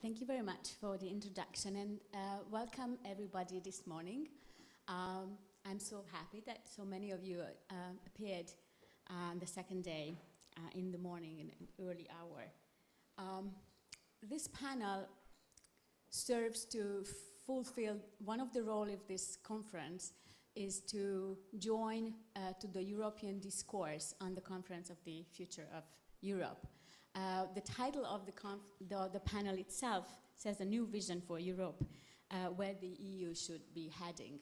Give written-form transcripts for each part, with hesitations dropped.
Thank you very much for the introduction, and welcome everybody this morning. I'm so happy that so many of you appeared on the second day in the morning in an early hour. This panel serves to fulfill one of the roles of this conference is to join to the European discourse on the Conference of the Future of Europe. The title of the panel itself says a new vision for Europe, where the EU should be heading.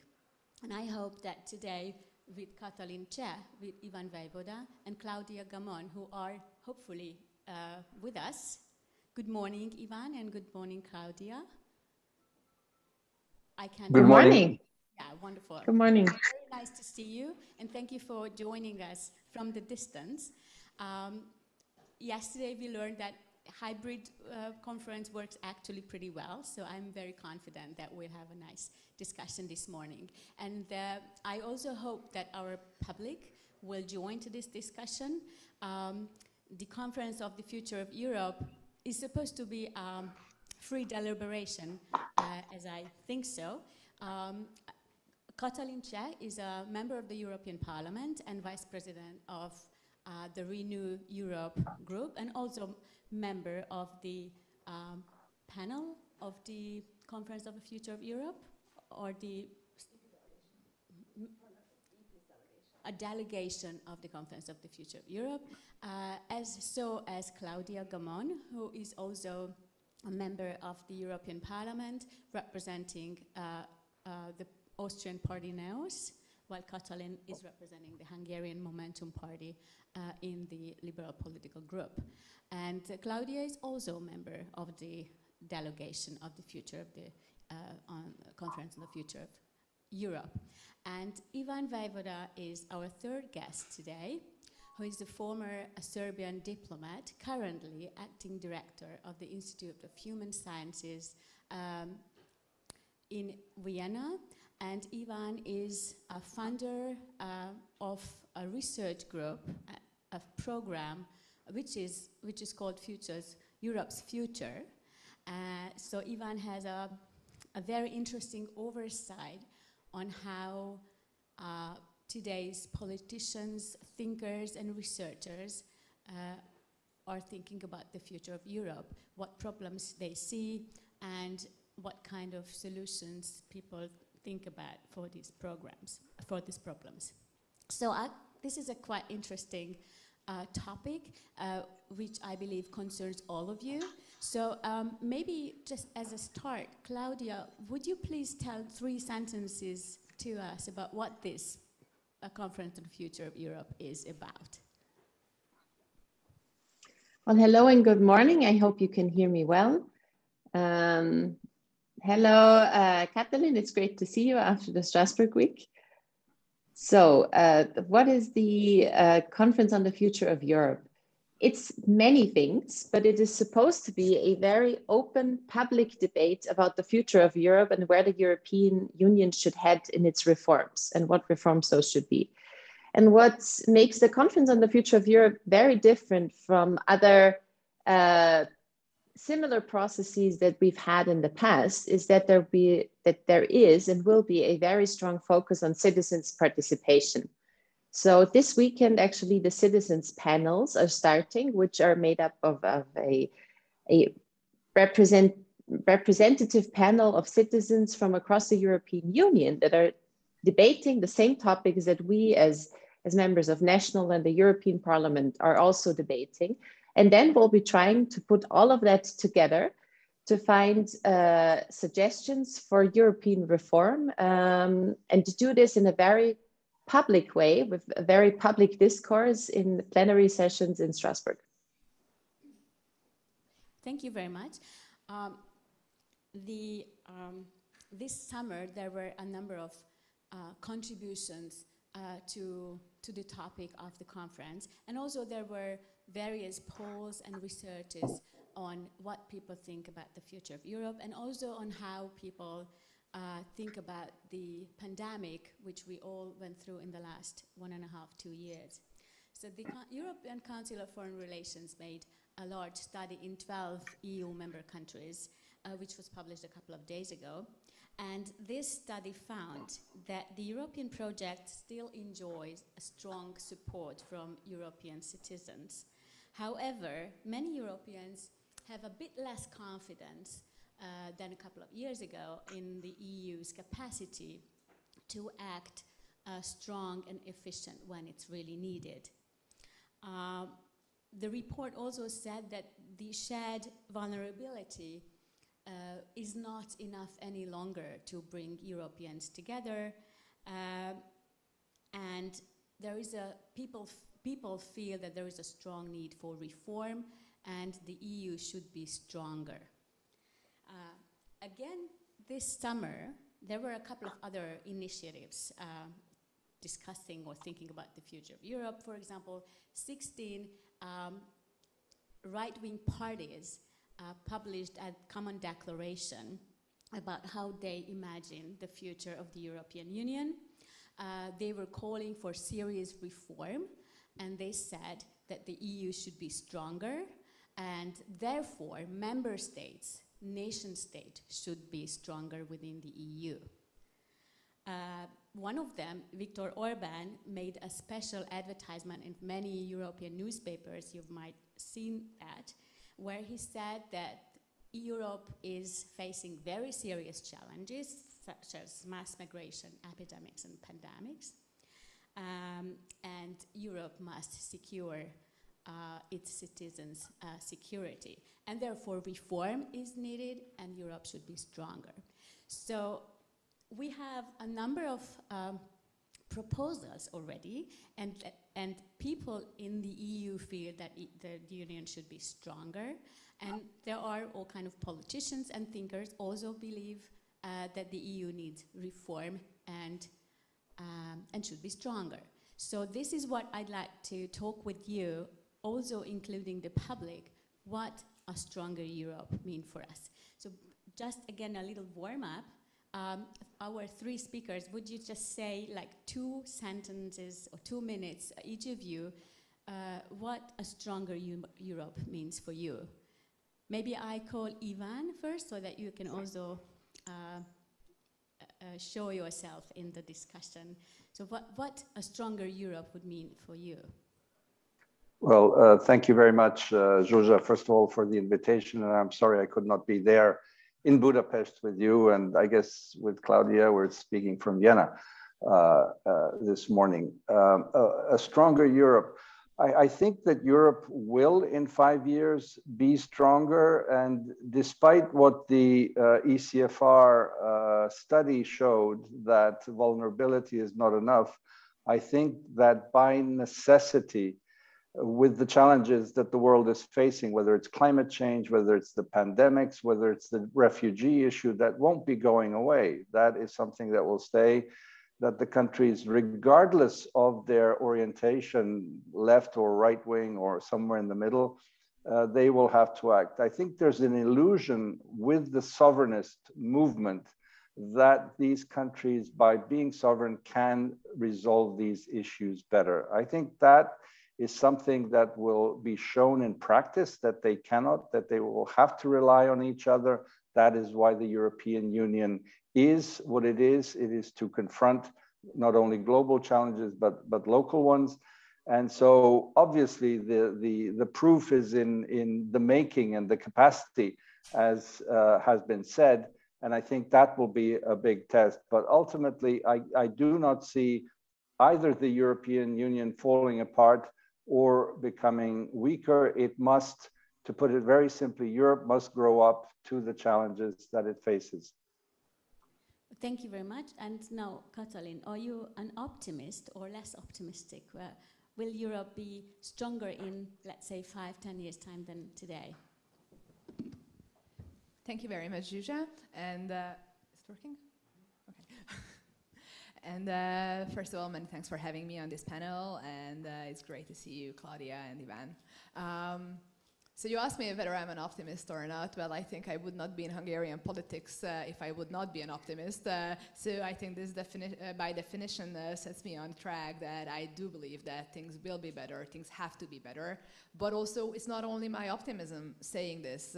And I hope that today with Katalin, Cseh, with Ivan Vejvoda and Claudia Gamon, who are hopefully with us. Good morning, Ivan, and good morning, Claudia. Good morning. Yeah, wonderful. Good morning. Very nice to see you, and thank you for joining us from the distance. Yesterday we learned that hybrid conference works actually pretty well, so I'm very confident that we'll have a nice discussion this morning. And I also hope that our public will join to this discussion. The Conference of the Future of Europe is supposed to be free deliberation, as I think so. Katalin Cseh is a member of the European Parliament and Vice President of the Renew Europe group, and also member of the panel of the Conference of the Future of Europe, or a delegation of the Conference of the Future of Europe, as Claudia Gamon, who is also a member of the European Parliament, representing the Austrian party NEOS, while Katalin is representing the Hungarian Momentum Party in the Liberal political group. And Claudia is also a member of the delegation of the future of the Conference on the Future of Europe. And Ivan Vejvoda is our third guest today, who is the former Serbian diplomat, currently acting director of the Institute of Human Sciences in Vienna. And Ivan is a founder of a research group, a program, which is called Europe's Future. So Ivan has a very interesting oversight on how today's politicians, thinkers, and researchers are thinking about the future of Europe, what problems they see, and what kind of solutions people think about for these problems. So this is a quite interesting topic, which I believe concerns all of you. So maybe just as a start, Claudia, would you please tell 3 sentences to us about what this Conference on the Future of Europe is about? Well, hello and good morning. I hope you can hear me well. Hello, Katalin, it's great to see you after the Strasbourg week. So what is the Conference on the Future of Europe? It's many things, but it is supposed to be a very open public debate about the future of Europe and where the European Union should head in its reforms and what reforms those should be. And what makes the Conference on the Future of Europe very different from other similar processes that we've had in the past is that there is and will be a very strong focus on citizens' participation. So this weekend, actually, the citizens panels are starting, which are made up of a representative panel of citizens from across the European Union that are debating the same topics that we as members of national and the European Parliament are also debating. And then we'll be trying to put all of that together to find suggestions for European reform and to do this in a very public way with a very public discourse in plenary sessions in Strasbourg. Thank you very much. This summer there were a number of contributions to the topic of the conference, and also there were various polls and researches on what people think about the future of Europe, and also on how people think about the pandemic, which we all went through in the last 1.5–2 years. So the European Council of Foreign Relations made a large study in 12 EU member countries, which was published a couple of days ago. And this study found that the European project still enjoys a strong support from European citizens. However, many Europeans have a bit less confidence than a couple of years ago in the EU's capacity to act strong and efficient when it's really needed. The report also said that the shared vulnerability is not enough any longer to bring Europeans together, and there is people feel that there is a strong need for reform, and the EU should be stronger. Again, this summer, there were a couple of other initiatives discussing or thinking about the future of Europe. For example, 16 right-wing parties published a common declaration about how they imagine the future of the European Union. They were calling for serious reform, and they said that the EU should be stronger, and therefore member states, nation state, should be stronger within the EU. One of them, Viktor Orbán, made a special advertisement in many European newspapers, you might have seen that, where he said that Europe is facing very serious challenges, such as mass migration, epidemics, and pandemics, and Europe must secure its citizens' security. And therefore, reform is needed, and Europe should be stronger. So we have a number of proposals already, and people in the EU feel that the union should be stronger, and there are all kind of politicians and thinkers also believe that the EU needs reform and should be stronger. So this is what I'd like to talk with you, also including the public, what a stronger Europe means for us. So just again a little warm-up. Our three speakers, would you just say like 2 sentences or 2 minutes, each of you, what a stronger Europe means for you? Maybe I call Ivan first so that you can also show yourself in the discussion. So what a stronger Europe would mean for you? Well, thank you very much, Zsuzsa, first of all, for the invitation. And I'm sorry I could not be there in Budapest with you. And I guess with Claudia, we're speaking from Vienna this morning. A stronger Europe. I think that Europe will, in 5 years, be stronger. And despite what the ECFR study showed, that vulnerability is not enough, I think that by necessity, with the challenges that the world is facing, whether it's climate change, whether it's the pandemics, whether it's the refugee issue, that won't be going away. That is something that will stay, that the countries, regardless of their orientation, left or right wing or somewhere in the middle, they will have to act. I think there's an illusion with the sovereignist movement that these countries, by being sovereign, can resolve these issues better. I think that is something that will be shown in practice, that they cannot, that they will have to rely on each other. That is why the European Union is what it is. It is to confront not only global challenges, but local ones. And so obviously the proof is in the making and the capacity, as has been said. And I think that will be a big test. But ultimately, I do not see either the European Union falling apart or becoming weaker. It must, to put it very simply, Europe must grow up to the challenges that it faces. Thank you very much. And now, Katalin, are you an optimist or less optimistic? Will Europe be stronger in, let's say, 5-10 years' time than today? Thank you very much, Zsuzsa. And is it working? Okay. And first of all, many thanks for having me on this panel. And it's great to see you, Claudia and Ivan. So you asked me whether I'm an optimist or not. Well, I think I would not be in Hungarian politics if I would not be an optimist. So I think this by definition sets me on track that I do believe that things will be better, things have to be better. But also, it's not only my optimism saying this.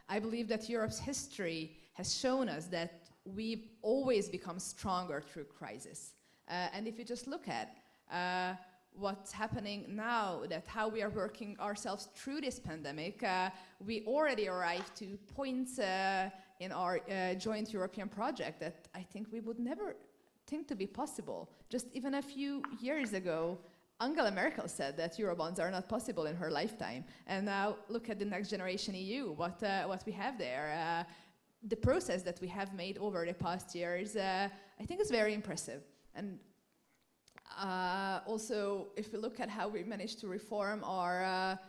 I believe that Europe's history has shown us that we've always become stronger through crisis. And if you just look at what's happening now, that how we are working ourselves through this pandemic, we already arrived to points in our joint European project that I think we would never think to be possible. Just even a few years ago, Angela Merkel said that Eurobonds are not possible in her lifetime. And now look at the next generation EU, what we have there. The process that we have made over the past years, I think is very impressive. And also, if we look at how we managed to reform our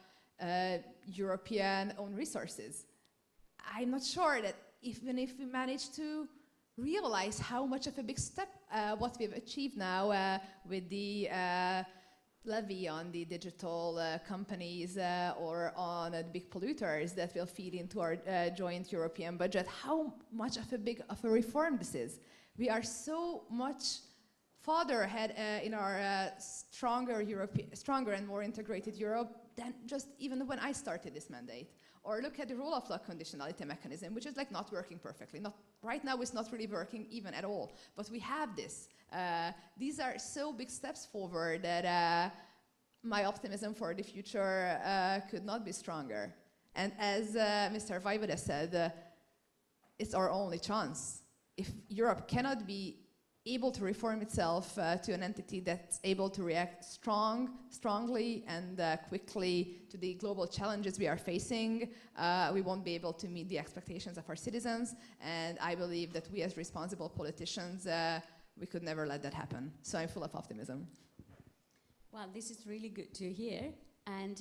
European own resources, I'm not sure that even if we manage to realize how much of a big step what we've achieved now with the levy on the digital companies or on the big polluters that will feed into our joint European budget, how much of a reform this is. We are so much farther ahead in our stronger and more integrated Europe than just even when I started this mandate. Or look at the rule of law conditionality mechanism, which is like not working perfectly. Right now it's not really working even at all, but we have this. These are so big steps forward that my optimism for the future could not be stronger. And as Mr. Vejvoda said, it's our only chance. If Europe cannot be able to reform itself to an entity that's able to react strongly and quickly to the global challenges we are facing, we won't be able to meet the expectations of our citizens. And I believe that we as responsible politicians, we could never let that happen. So I'm full of optimism. Well, this is really good to hear. And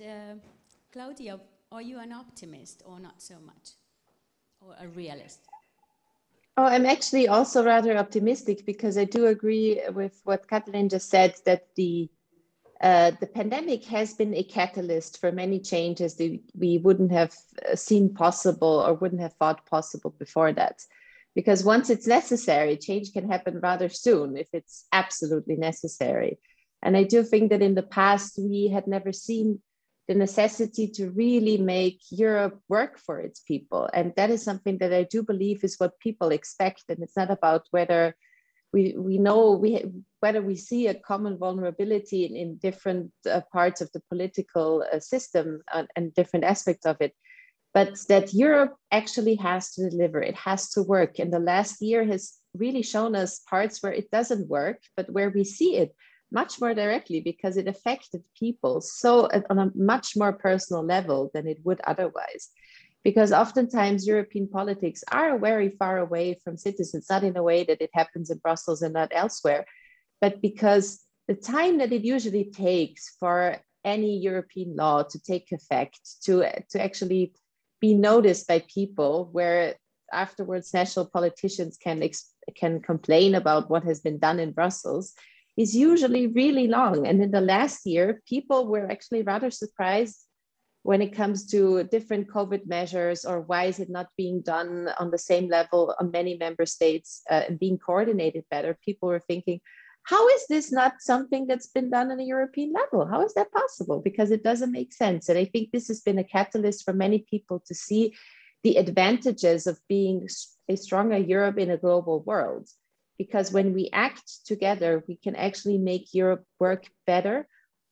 Claudia, are you an optimist or not so much? Or a realist? Oh, I'm actually also rather optimistic because I do agree with what Katalin just said, that the pandemic has been a catalyst for many changes that we wouldn't have seen possible or wouldn't have thought possible before that. Because once it's necessary, change can happen rather soon if it's absolutely necessary. And I do think that in the past, we had never seen the necessity to really make Europe work for its people. And that is something that I do believe is what people expect. And it's not about whether whether we see a common vulnerability in different parts of the political system and different aspects of it, but that Europe actually has to deliver. It has to work. And the last year has really shown us parts where it doesn't work, but where we see it much more directly because it affected people so on a much more personal level than it would otherwise. Because oftentimes European politics are very far away from citizens, not in a way that it happens in Brussels and not elsewhere, but because the time that it usually takes for any European law to take effect, to actually be noticed by people, where afterwards national politicians can complain about what has been done in Brussels, is usually really long. And in the last year, people were actually rather surprised when it comes to different COVID measures, or why is it not being done on the same level on many member states and being coordinated better. People were thinking, how is this not something that's been done on a European level? How is that possible? Because it doesn't make sense. And I think this has been a catalyst for many people to see the advantages of being a stronger Europe in a global world. Because when we act together, we can actually make Europe work better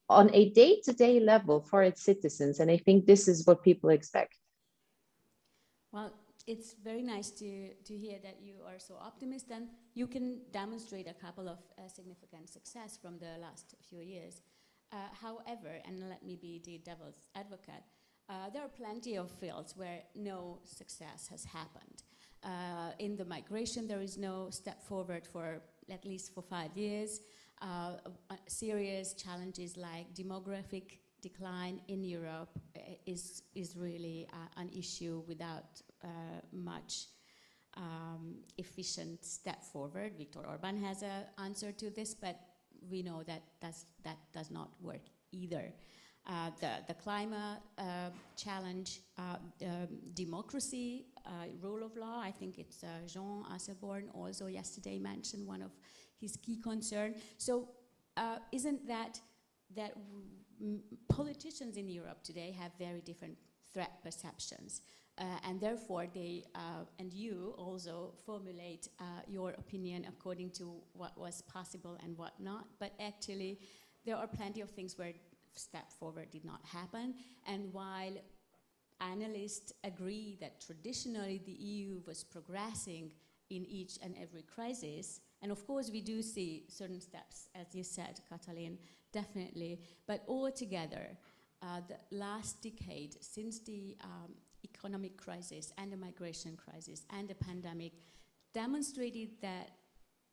on a day-to-day level for its citizens. And I think this is what people expect. Well, it's very nice to hear that you are so optimistic, and you can demonstrate a couple of significant success from the last few years. However, and let me be the devil's advocate, there are plenty of fields where no success has happened. In the migration, there is no step forward for at least for 5 years. Serious challenges like demographic decline in Europe is really an issue without much efficient step forward. Viktor Orban has an answer to this, but we know that that does not work either. the climate challenge, democracy, rule of law. I think it's Jean Asselborn also yesterday mentioned one of his key concerns. So isn't that politicians in Europe today have very different threat perceptions, and therefore they and you also formulate your opinion according to what was possible and what not. But actually, there are plenty of things where step forward did not happen. And while analysts agree that traditionally the EU was progressing in each and every crisis, and of course we do see certain steps, as you said, Katalin, definitely, but altogether, the last decade, since the economic crisis and the migration crisis and the pandemic, demonstrated that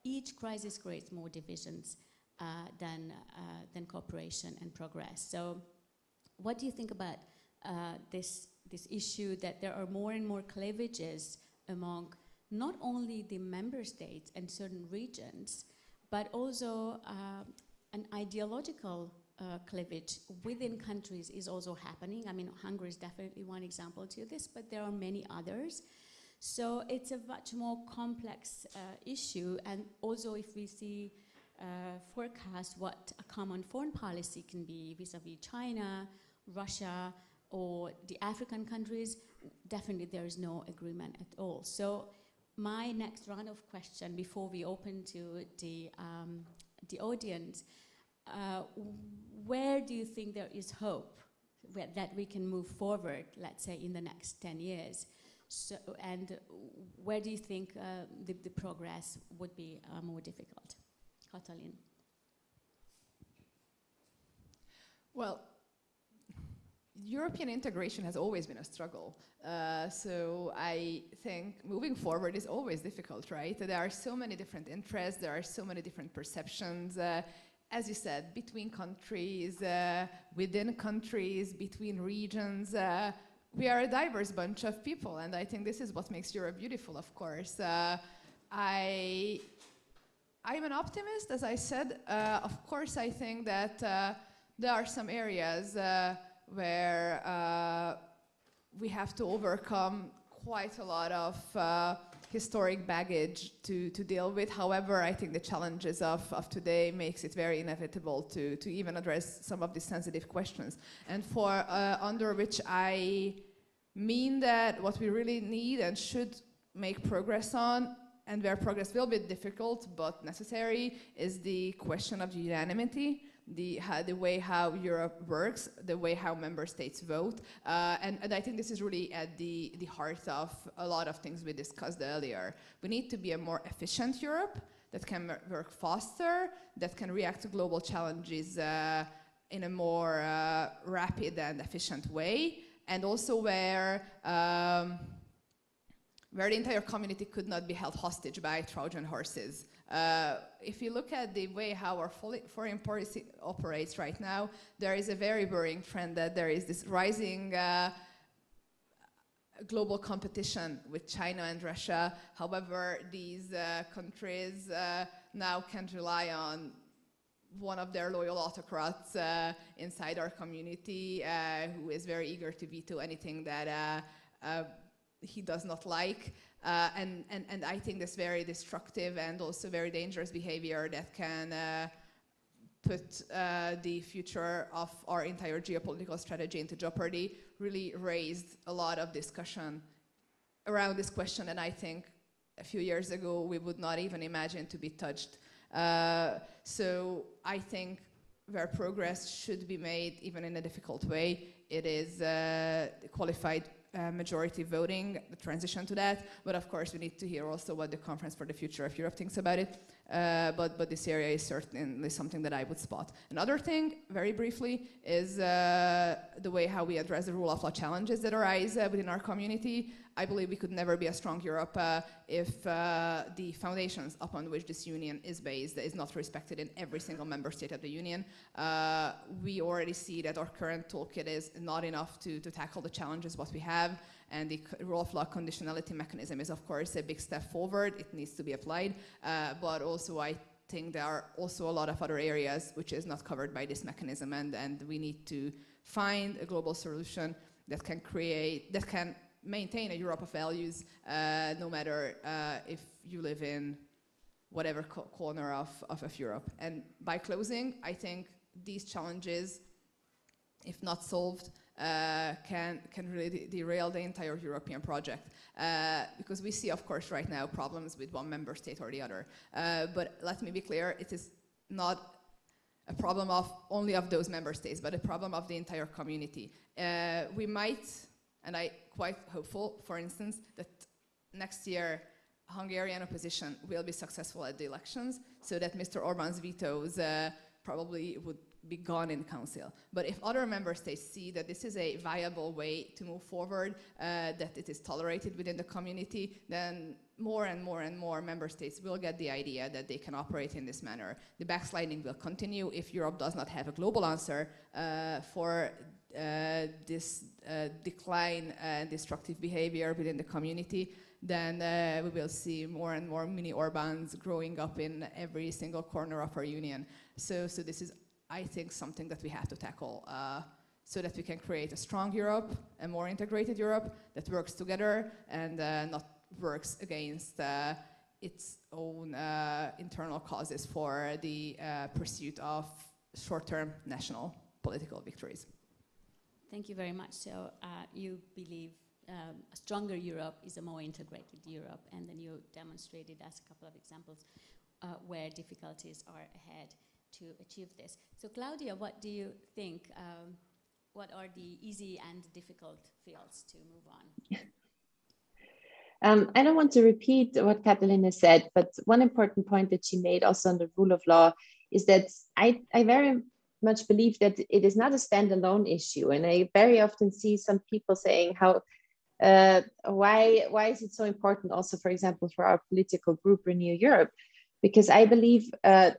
each crisis creates more divisions than cooperation and progress. So what do you think about this issue that there are more and more cleavages among not only the member states and certain regions, but also an ideological cleavage within countries is also happening. I mean, Hungary is definitely one example to this, but there are many others. So it's a much more complex issue. And also if we see forecast what a common foreign policy can be vis-a-vis China, Russia, or the African countries, definitely there is no agreement at all. So my next round of questions before we open to the audience, where do you think there is hope that we can move forward, let's say, in the next 10 years? So, and where do you think the progress would be more difficult? Katalin. Well, European integration has always been a struggle. So I think moving forward is always difficult, right? There are so many different interests, there are so many different perceptions. As you said, between countries, within countries, between regions. We are a diverse bunch of people, and I think this is what makes Europe beautiful, of course. I'm an optimist, as I said. Of course, I think that there are some areas where we have to overcome quite a lot of historic baggage to deal with. However, I think the challenges of today makes it very inevitable to even address some of these sensitive questions. And under which I mean that what we really need and should make progress on, and where progress will be difficult but necessary, is the question of unanimity, the way how Europe works, the way how member states vote. And I think this is really at the heart of a lot of things we discussed earlier. We need to be a more efficient Europe that can work faster, that can react to global challenges in a more rapid and efficient way, and also where the entire community could not be held hostage by Trojan horses. If you look at the way how our foreign policy operates right now, there is a very worrying trend that there is this rising global competition with China and Russia. However, these countries now can rely on one of their loyal autocrats inside our community who is very eager to veto anything that he does not like, and I think this very destructive and also very dangerous behavior that can put the future of our entire geopolitical strategy into jeopardy really raised a lot of discussion around this question, and I think a few years ago we would not even imagine to be touched. So I think where progress should be made, even in a difficult way, it is qualified majority voting, the transition to that. But of course, we need to hear also what the Conference for the Future of Europe thinks about it. But this area is certainly something that I would spot. Another thing, very briefly, is the way how we address the rule of law challenges that arise within our community. I believe we could never be a strong Europe if the foundations upon which this union is based is not respected in every single member state of the union. We already see that our current toolkit is not enough to tackle the challenges what we have, and the rule of law conditionality mechanism is of course a big step forward. It needs to be applied, but also I think there are also a lot of other areas which is not covered by this mechanism, and we need to find a global solution that can maintain a Europe of values, no matter if you live in whatever corner of Europe. And by closing, I think these challenges, if not solved, can really derail the entire European project. Because we see, of course, right now problems with one member state or the other. But let me be clear, it is not a problem only of those member states, but a problem of the entire community. We might, and I'm quite hopeful, for instance, that next year Hungarian opposition will be successful at the elections, so that Mr. Orbán's vetoes probably would be gone in council. But if other member states see that this is a viable way to move forward, that it is tolerated within the community, then more and more and more member states will get the idea that they can operate in this manner. The backsliding will continue if Europe does not have a global answer for this decline and destructive behavior within the community. Then we will see more and more mini Orbáns growing up in every single corner of our union. So this is, I think, something that we have to tackle so that we can create a strong Europe, a more integrated Europe that works together and not works against its own internal causes for the pursuit of short-term national political victories. Thank you very much. So you believe a stronger Europe is a more integrated Europe, and then you demonstrated as a couple of examples where difficulties are ahead to achieve this. So Claudia, what do you think? What are the easy and difficult fields to move on? I don't want to repeat what Katalin has said, but one important point that she made also on the rule of law is that I very much believe that it is not a standalone issue. And I very often see some people saying how why is it so important also, for example, for our political group Renew Europe? Because I believe that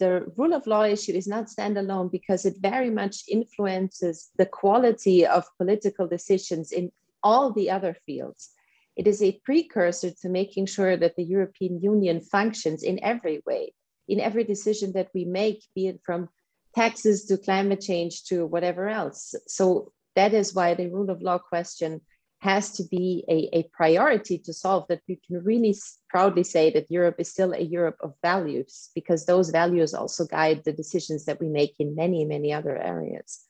the rule of law issue is not standalone because it very much influences the quality of political decisions in all the other fields. It is a precursor to making sure that the European Union functions in every way, in every decision that we make, be it from taxes to climate change to whatever else. So that is why the rule of law question has to be a priority to solve, that we can really proudly say that Europe is still a Europe of values, because those values also guide the decisions that we make in many, many other areas.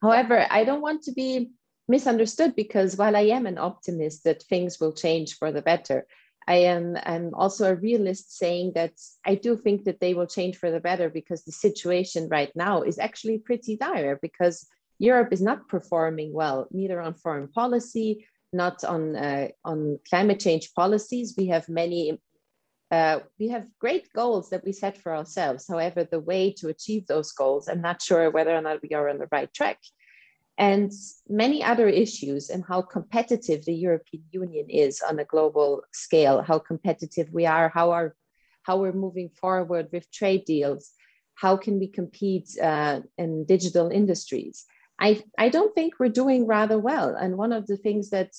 However, I don't want to be misunderstood, because while I am an optimist that things will change for the better, I'm also a realist, saying that I do think that they will change for the better, because the situation right now is actually pretty dire, because Europe is not performing well, neither on foreign policy, not on climate change policies. We have great goals that we set for ourselves. However, the way to achieve those goals, I'm not sure whether or not we are on the right track. And many other issues, and how competitive the European Union is on a global scale, how competitive we are, how we're moving forward with trade deals, how can we compete in digital industries. I don't think we're doing rather well. And one of the things that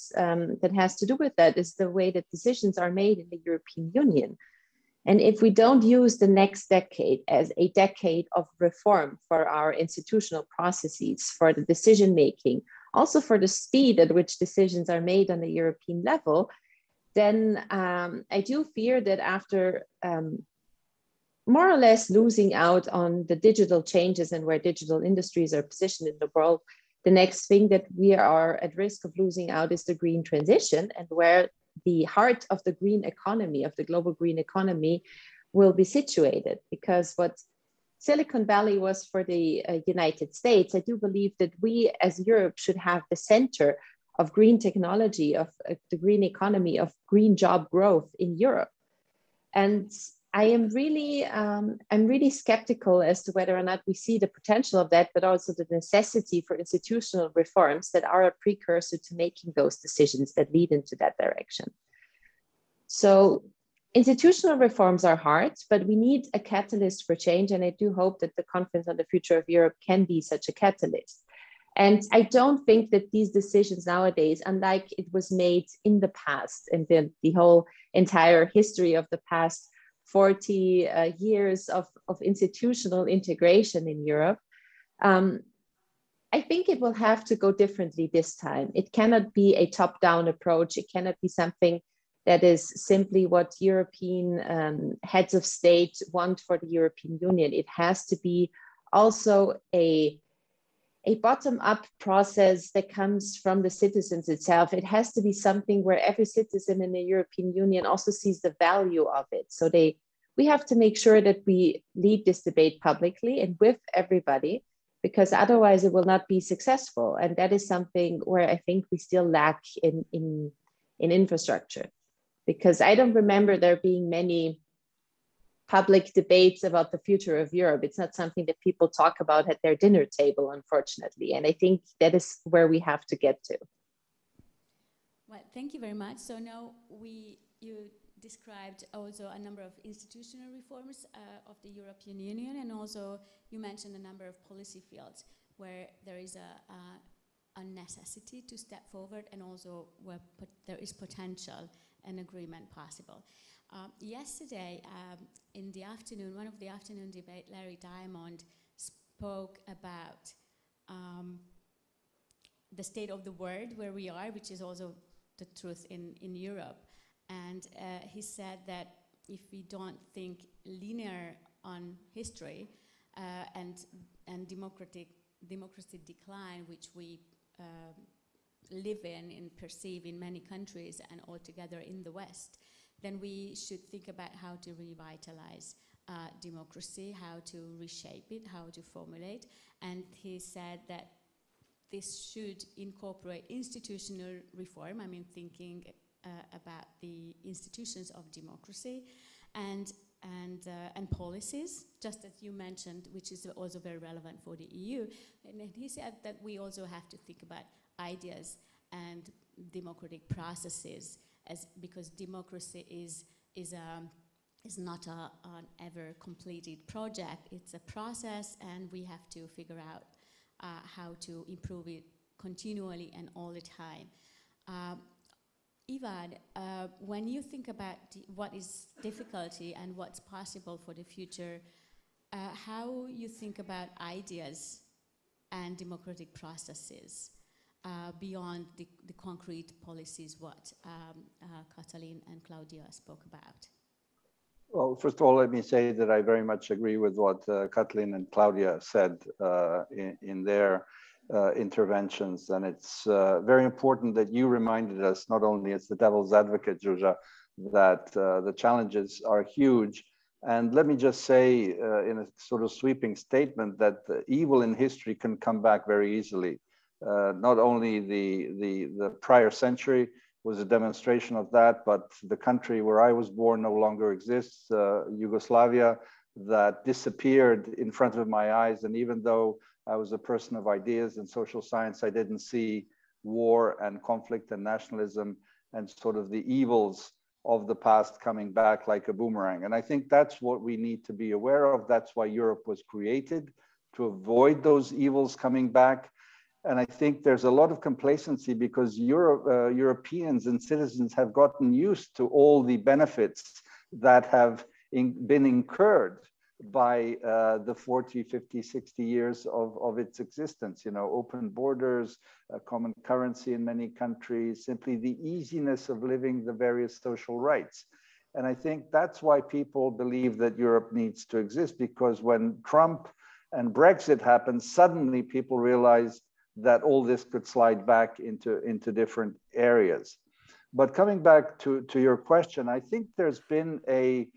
has to do with that is the way that decisions are made in the European Union. And if we don't use the next decade as a decade of reform for our institutional processes, for the decision making, also for the speed at which decisions are made on the European level, then I do fear that after more or less losing out on the digital changes and where digital industries are positioned in the world, the next thing that we are at risk of losing out is the green transition, and where the heart of the green economy, of the global green economy, will be situated. Because what Silicon Valley was for the United States, I do believe that we as Europe should have the center of green technology, of the green economy, of green job growth in Europe. And I am really, I'm really skeptical as to whether or not we see the potential of that, but also the necessity for institutional reforms that are a precursor to making those decisions that lead into that direction. So institutional reforms are hard, but we need a catalyst for change. And I do hope that the Conference on the Future of Europe can be such a catalyst. And I don't think that these decisions nowadays, unlike it was made in the past, and the whole entire history of the past 40 years of institutional integration in Europe, I think it will have to go differently this time. It cannot be a top-down approach. It cannot be something that is simply what European heads of state want for the European Union. It has to be also a bottom-up process that comes from the citizens itself. It has to be something where every citizen in the European Union also sees the value of it. So we have to make sure that we lead this debate publicly and with everybody, because otherwise it will not be successful. And that is something where I think we still lack in infrastructure, because I don't remember there being many public debates about the future of Europe. It's not something that people talk about at their dinner table, unfortunately. And I think that is where we have to get to. Well, thank you very much. So now you described also a number of institutional reforms of the European Union, and also you mentioned a number of policy fields where there is a necessity to step forward, and also where there is potential and agreement possible. Yesterday, in the afternoon, one of the afternoon debate, Larry Diamond spoke about the state of the world where we are, which is also the truth in Europe. And he said that if we don't think linear on history and democracy decline, which we live in and perceive in many countries and altogether in the West, then we should think about how to revitalize democracy, how to reshape it, how to formulate. And he said that this should incorporate institutional reform, I mean thinking about the institutions of democracy and policies, just as you mentioned, which is also very relevant for the EU. And he said that we also have to think about ideas and democratic processes, because democracy is not an ever completed project. It's a process, and we have to figure out how to improve it continually and all the time. Ivan, when you think about what is difficulty and what's possible for the future, how you think about ideas and democratic processes beyond the concrete policies what Katalin and Claudia spoke about? Well, first of all, let me say that I very much agree with what Katalin and Claudia said in their interventions. And it's very important that you reminded us, not only as the devil's advocate, Zsuzsa, that the challenges are huge. And let me just say in a sort of sweeping statement that the evil in history can come back very easily. Not only the prior century was a demonstration of that, but the country where I was born no longer exists, Yugoslavia, that disappeared in front of my eyes. And even though I was a person of ideas and social science, I didn't see war and conflict and nationalism and sort of the evils of the past coming back like a boomerang. And I think that's what we need to be aware of. That's why Europe was created, to avoid those evils coming back. And I think there's a lot of complacency because Europeans and citizens have gotten used to all the benefits that have been incurred by the 40, 50, 60 years of its existence. You know, open borders, a common currency in many countries, simply the easiness of living the various social rights. And I think that's why people believe that Europe needs to exist, because when Trump and Brexit happened, suddenly people realized that all this could slide back into different areas. But coming back to your question, I think there's been a,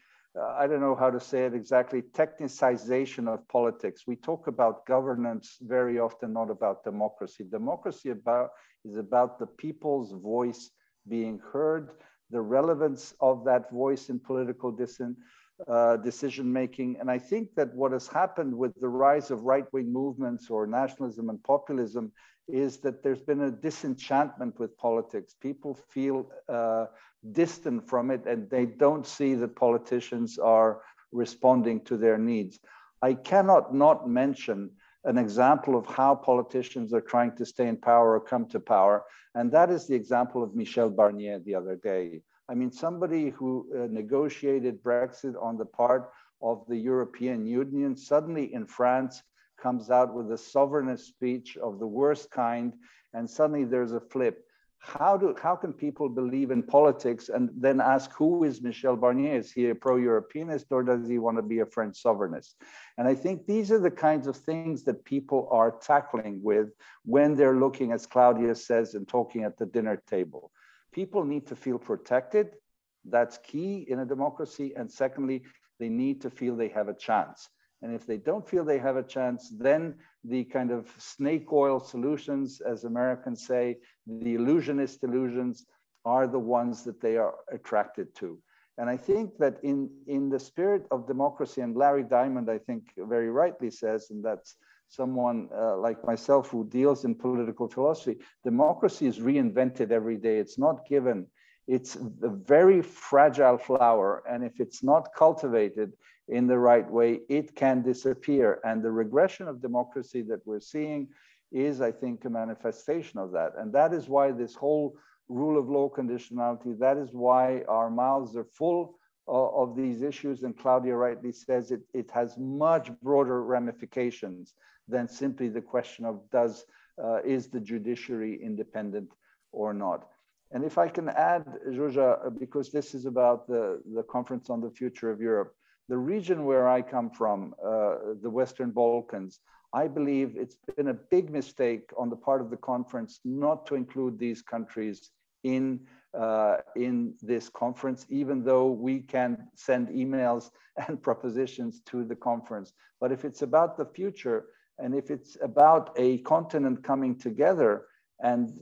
I don't know how to say it exactly, technicization of politics. We talk about governance very often, not about democracy. Democracy is about the people's voice being heard, the relevance of that voice in political decision-making. And I think that what has happened with the rise of right-wing movements or nationalism and populism is that there's been a disenchantment with politics. People feel distant from it, and they don't see that politicians are responding to their needs. I cannot not mention an example of how politicians are trying to stay in power or come to power, and that is the example of Michel Barnier the other day. I mean, somebody who negotiated Brexit on the part of the European Union suddenly in France comes out with a sovereignist speech of the worst kind, and suddenly there's a flip. How can people believe in politics and then ask, who is Michel Barnier? Is he a pro-Europeanist or does he want to be a French sovereignist? And I think these are the kinds of things that people are tackling with when they're looking, as Claudia says, and talking at the dinner table. People need to feel protected. That's key in a democracy. And secondly, they need to feel they have a chance. And if they don't feel they have a chance, then the kind of snake oil solutions, as Americans say, the illusionist illusions, are the ones that they are attracted to. And I think that in the spirit of democracy, and Larry Diamond, I think very rightly says, and that's someone like myself who deals in political philosophy, democracy is reinvented every day. It's not given. It's a very fragile flower. And if it's not cultivated in the right way, it can disappear. And the regression of democracy that we're seeing is, I think, a manifestation of that. And that is why this whole rule of law conditionality, that is why our mouths are full of these issues. And Claudia rightly says it has much broader ramifications than simply the question of is the judiciary independent or not. And if I can add, Zsuzsa, because this is about the Conference on the Future of Europe, the region where I come from, the Western Balkans, I believe it's been a big mistake on the part of the conference not to include these countries in this conference, even though we can send emails and propositions to the conference. But if it's about the future, and if it's about a continent coming together, and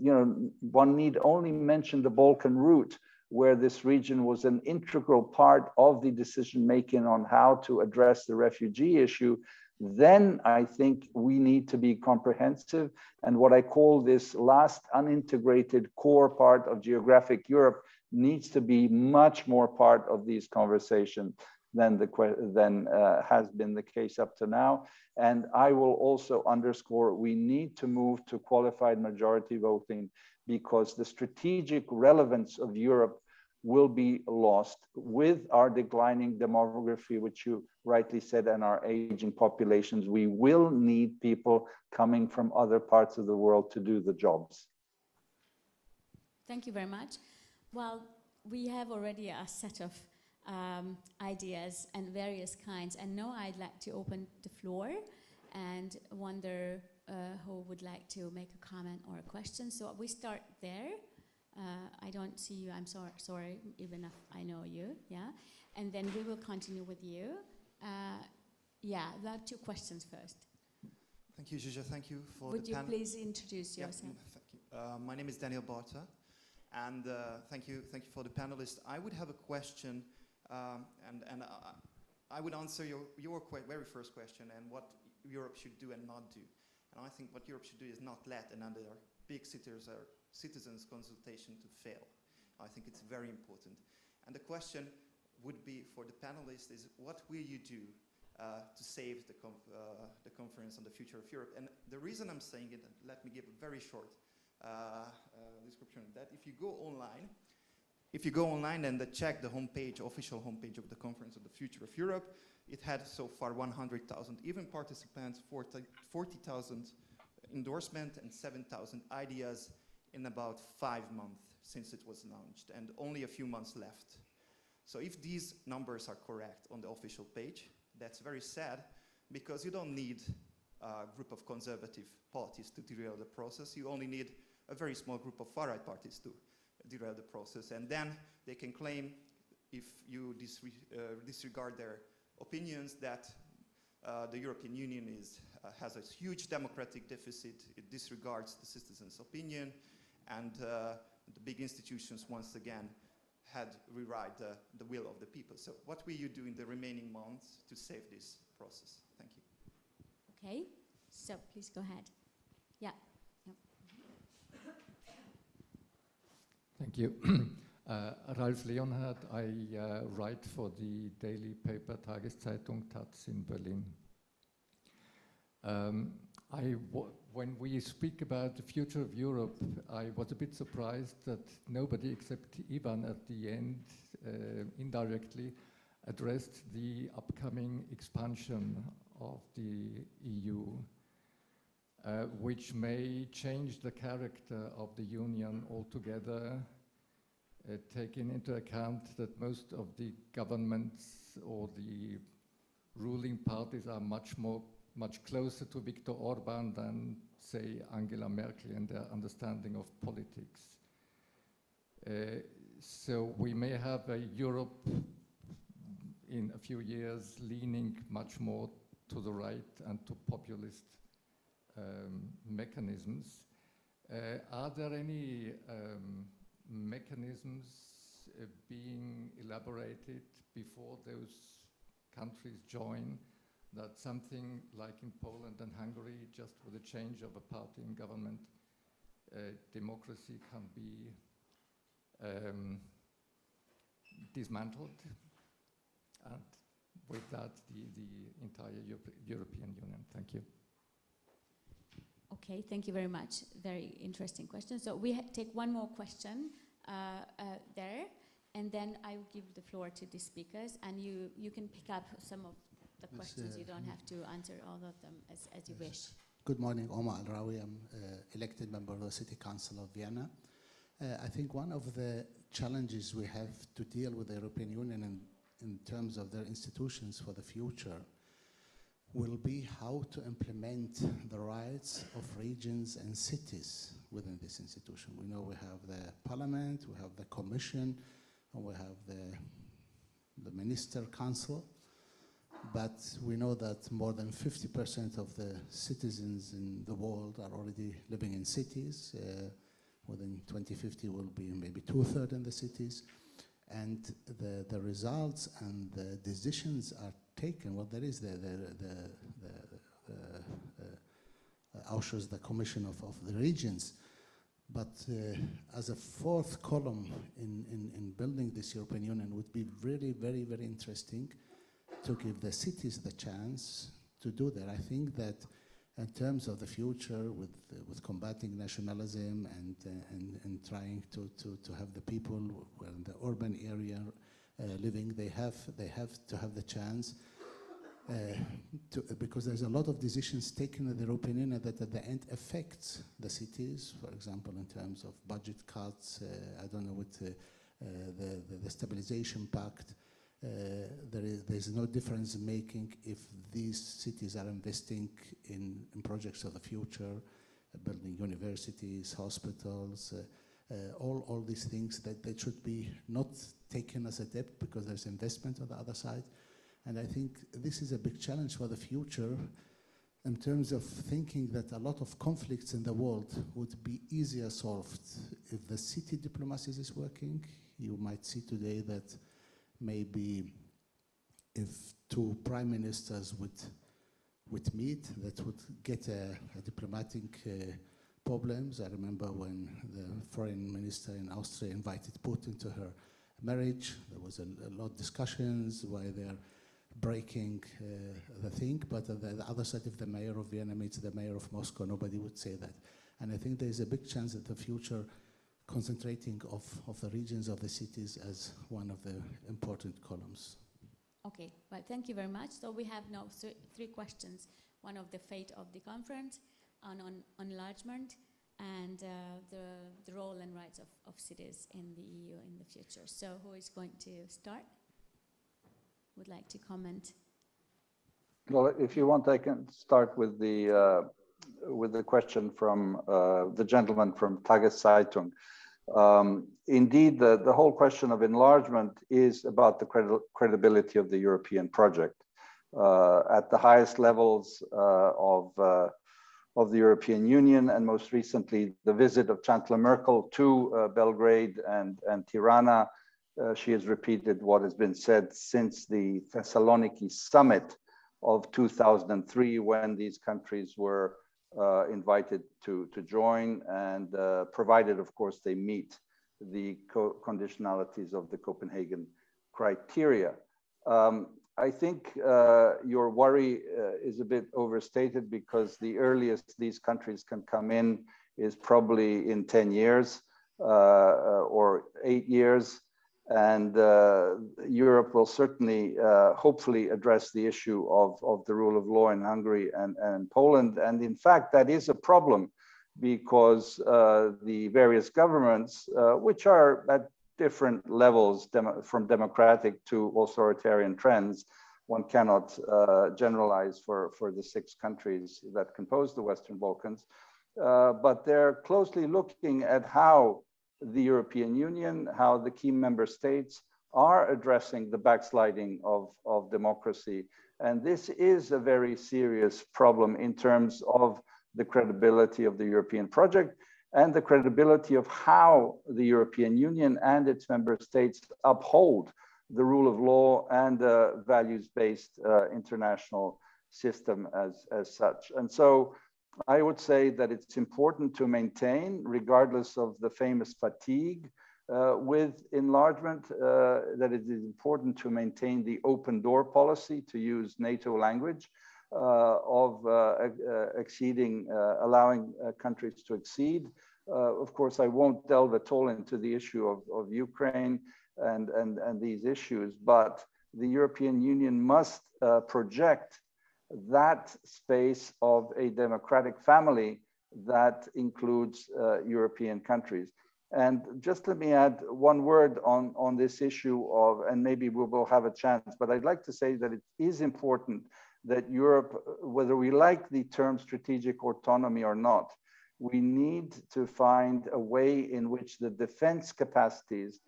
one need only mention the Balkan route, where this region was an integral part of the decision-making on how to address the refugee issue, then I think we need to be comprehensive. And what I call this last unintegrated core part of geographic Europe needs to be much more part of these conversations than has been the case up to now. And I will also underscore, we need to move to qualified majority voting, because the strategic relevance of Europe will be lost with our declining demography, which you rightly said, and our aging populations. We will need people coming from other parts of the world to do the jobs. Thank you very much. Well, we have already a set of ideas and various kinds, and now I'd like to open the floor and wonder who would like to make a comment or a question. So we start there. I don't see you, I'm sorry, even if I know you, yeah? And then we will continue with you. Yeah, there are two questions first. Thank you, Zsuzsa, thank you for Would the panel. you please introduce yourself? Thank you. My name is Daniel Barta, and thank you for the panelists. I would have a question, and I would answer your very first question, and what Europe should do and not do. And I think what Europe should do is not let another big citizens consultation to fail. I think it's very important. And the question would be for the panelists is, what will you do to save the conference on the future of Europe? And the reason I'm saying it, let me give a very short description of that. If you go online and check the homepage, official homepage of the Conference on the Future of Europe, it had so far 100,000 even participants, 40,000 endorsement, and 7,000 ideas in about 5 months since it was launched, and only a few months left. So if these numbers are correct on the official page, that's very sad, because you don't need a group of conservative parties to derail the process. You only need a very small group of far-right parties to derail the process, and then they can claim, if you disregard their opinions, that the European Union has a huge democratic deficit, it disregards the citizens' opinion, and the big institutions once again had rewrite the will of the people. So what will you do in the remaining months to save this process? Thank you. Okay, so please go ahead. Yeah. Yep. Thank you. Ralf Leonhardt, I write for the daily paper Tageszeitung Taz in Berlin. I when we speak about the future of Europe, I was a bit surprised that nobody except Ivan at the end indirectly addressed the upcoming expansion of the EU, which may change the character of the Union altogether, taking into account that most of the governments or the ruling parties are much closer to Viktor Orban than, say, Angela Merkel in their understanding of politics. So we may have a Europe in a few years leaning much more to the right and to populist mechanisms. Are there any mechanisms being elaborated before those countries join, that something like in Poland and Hungary, just with a change of a party in government, democracy can be dismantled, and with that the entire European Union? Thank you. Okay, thank you very much. Very interesting question. So we take one more question there, and then I will give the floor to the speakers, and you can pick up some of the questions. You don't have to answer all of them as you wish. Good morning, Omar Al-Rawi. I'm elected member of the City Council of Vienna. I think one of the challenges we have to deal with the European Union in terms of their institutions for the future will be how to implement the rights of regions and cities within this institution. We know we have the Parliament, we have the Commission, and we have the Minister Council, but we know that more than 50% of the citizens in the world are already living in cities. Within 2050 will be maybe 2/3 in the cities. And the results and the decisions are taken. Well, there is the Ausschuss, the Commission of the Regions. But as a fourth column in building this European Union would be really very, very interesting to give the cities the chance to do that. I think that in terms of the future, with combating nationalism and trying to have the people in the urban area living, they have to have the chance because there's a lot of decisions taken in the European Union that at the end affects the cities. For example, in terms of budget cuts, I don't know, with the stabilization pact. There's no difference making if these cities are investing in projects of the future, building universities, hospitals, all these things that they should be not taken as a debt because there's investment on the other side. And I think this is a big challenge for the future in terms of thinking that a lot of conflicts in the world would be easier solved if the city diplomacy is working. You might see today that maybe if two prime ministers would meet, that would get a diplomatic problems. I remember when the foreign minister in Austria invited Putin to her marriage, there was a lot of discussions why they're breaking the thing, but on the other side, if the mayor of Vienna meets the mayor of Moscow, nobody would say that. And I think there is a big chance that the future concentrating of the regions of the cities as one of the important columns. Okay, well, thank you very much. So we have now three questions. One of the fate of the conference, on enlargement, and the role and rights of cities in the EU in the future. So who is going to start? Would like to comment? Well, if you want, I can start with the question from the gentleman from Tageszeitung. Indeed, the whole question of enlargement is about the credibility of the European project. At the highest levels of the European Union, and most recently the visit of Chancellor Merkel to Belgrade and Tirana, she has repeated what has been said since the Thessaloniki summit of 2003, when these countries were invited to join, and provided, of course, they meet the conditionalities of the Copenhagen criteria. I think your worry is a bit overstated, because the earliest these countries can come in is probably in 10 years or 8 years. And Europe will certainly, hopefully, address the issue of the rule of law in Hungary and Poland. And in fact, that is a problem, because the various governments, which are at different levels from democratic to authoritarian trends, one cannot generalize for the 6 countries that compose the Western Balkans, but they're closely looking at how the European Union, how the key member states are addressing the backsliding of democracy. And this is a very serious problem in terms of the credibility of the European project and the credibility of how the European Union and its member states uphold the rule of law and the values-based international system as such. And so I would say that it's important to maintain, regardless of the famous fatigue with enlargement, that it is important to maintain the open door policy, to use NATO language, of exceeding, allowing countries to exceed. Of course, I won't delve at all into the issue of Ukraine and these issues, but the European Union must project that space of a democratic family that includes European countries. And just let me add one word on this issue of, and maybe we will have a chance, but I'd like to say that it is important that Europe, whether we like the term strategic autonomy or not, we need to find a way in which the defense capacities,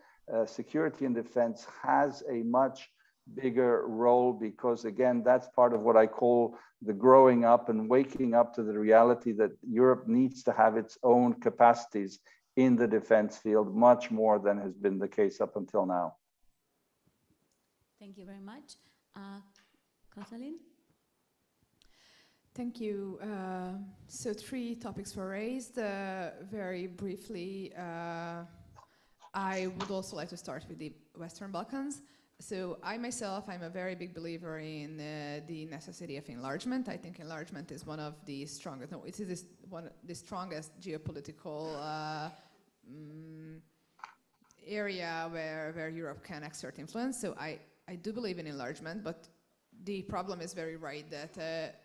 security and defense, has a much bigger role, because again, that's part of what I call the growing up and waking up to the reality that Europe needs to have its own capacities in the defense field, much more than has been the case up until now. Thank you very much. Katalin? Thank you. So 3 topics were raised. Very briefly, I would also like to start with the Western Balkans. So I myself, I'm a very big believer in the necessity of enlargement. I think enlargement is one of the strongest, no, it is one of the strongest geopolitical area where Europe can exert influence. So I do believe in enlargement, but the problem is very right that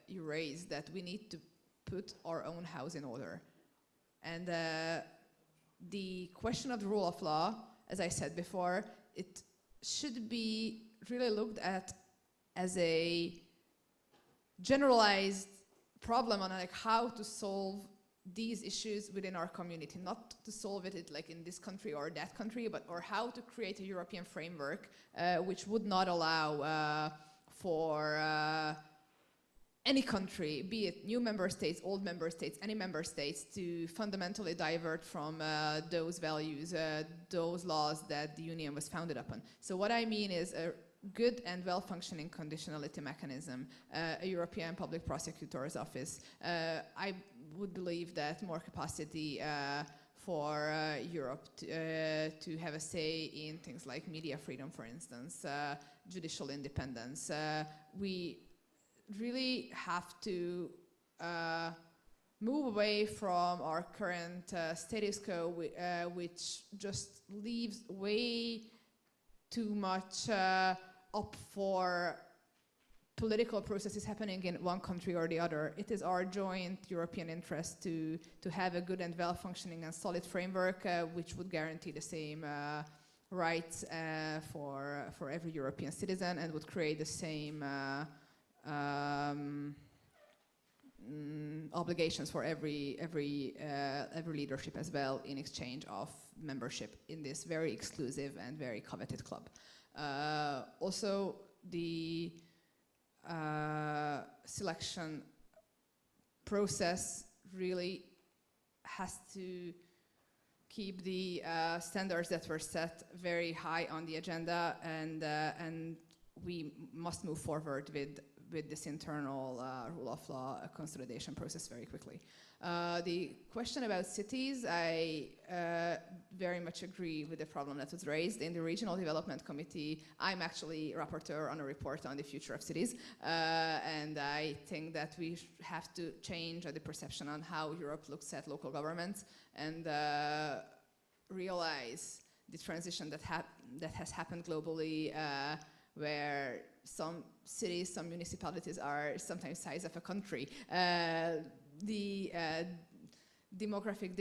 you raised, that we need to put our own house in order. And the question of the rule of law, as I said before, it should be really looked at as a generalized problem on like how to solve these issues within our community, not to solve it like in this country or that country, but or how to create a European framework which would not allow for any country, be it new member states, old member states, any member states, to fundamentally divert from those values, those laws that the Union was founded upon. So what I mean is a good and well-functioning conditionality mechanism, a European Public Prosecutor's Office. I would believe that more capacity for Europe to have a say in things like media freedom, for instance, judicial independence. We really have to move away from our current status quo, which just leaves way too much up for political processes happening in one country or the other. It is our joint European interest to have a good and well-functioning and solid framework which would guarantee the same rights for every European citizen and would create the same obligations for every leadership as well, in exchange of membership in this very exclusive and very coveted club. Also, the selection process really has to keep the standards that were set very high on the agenda, and we must move forward with with this internal rule of law consolidation process very quickly. The question about cities, I very much agree with the problem that was raised. In the Regional Development Committee, I'm actually rapporteur on a report on the future of cities, and I think that we have to change the perception on how Europe looks at local governments and realize the transition that has happened globally, where some cities, some municipalities are sometimes size of a country. The demographic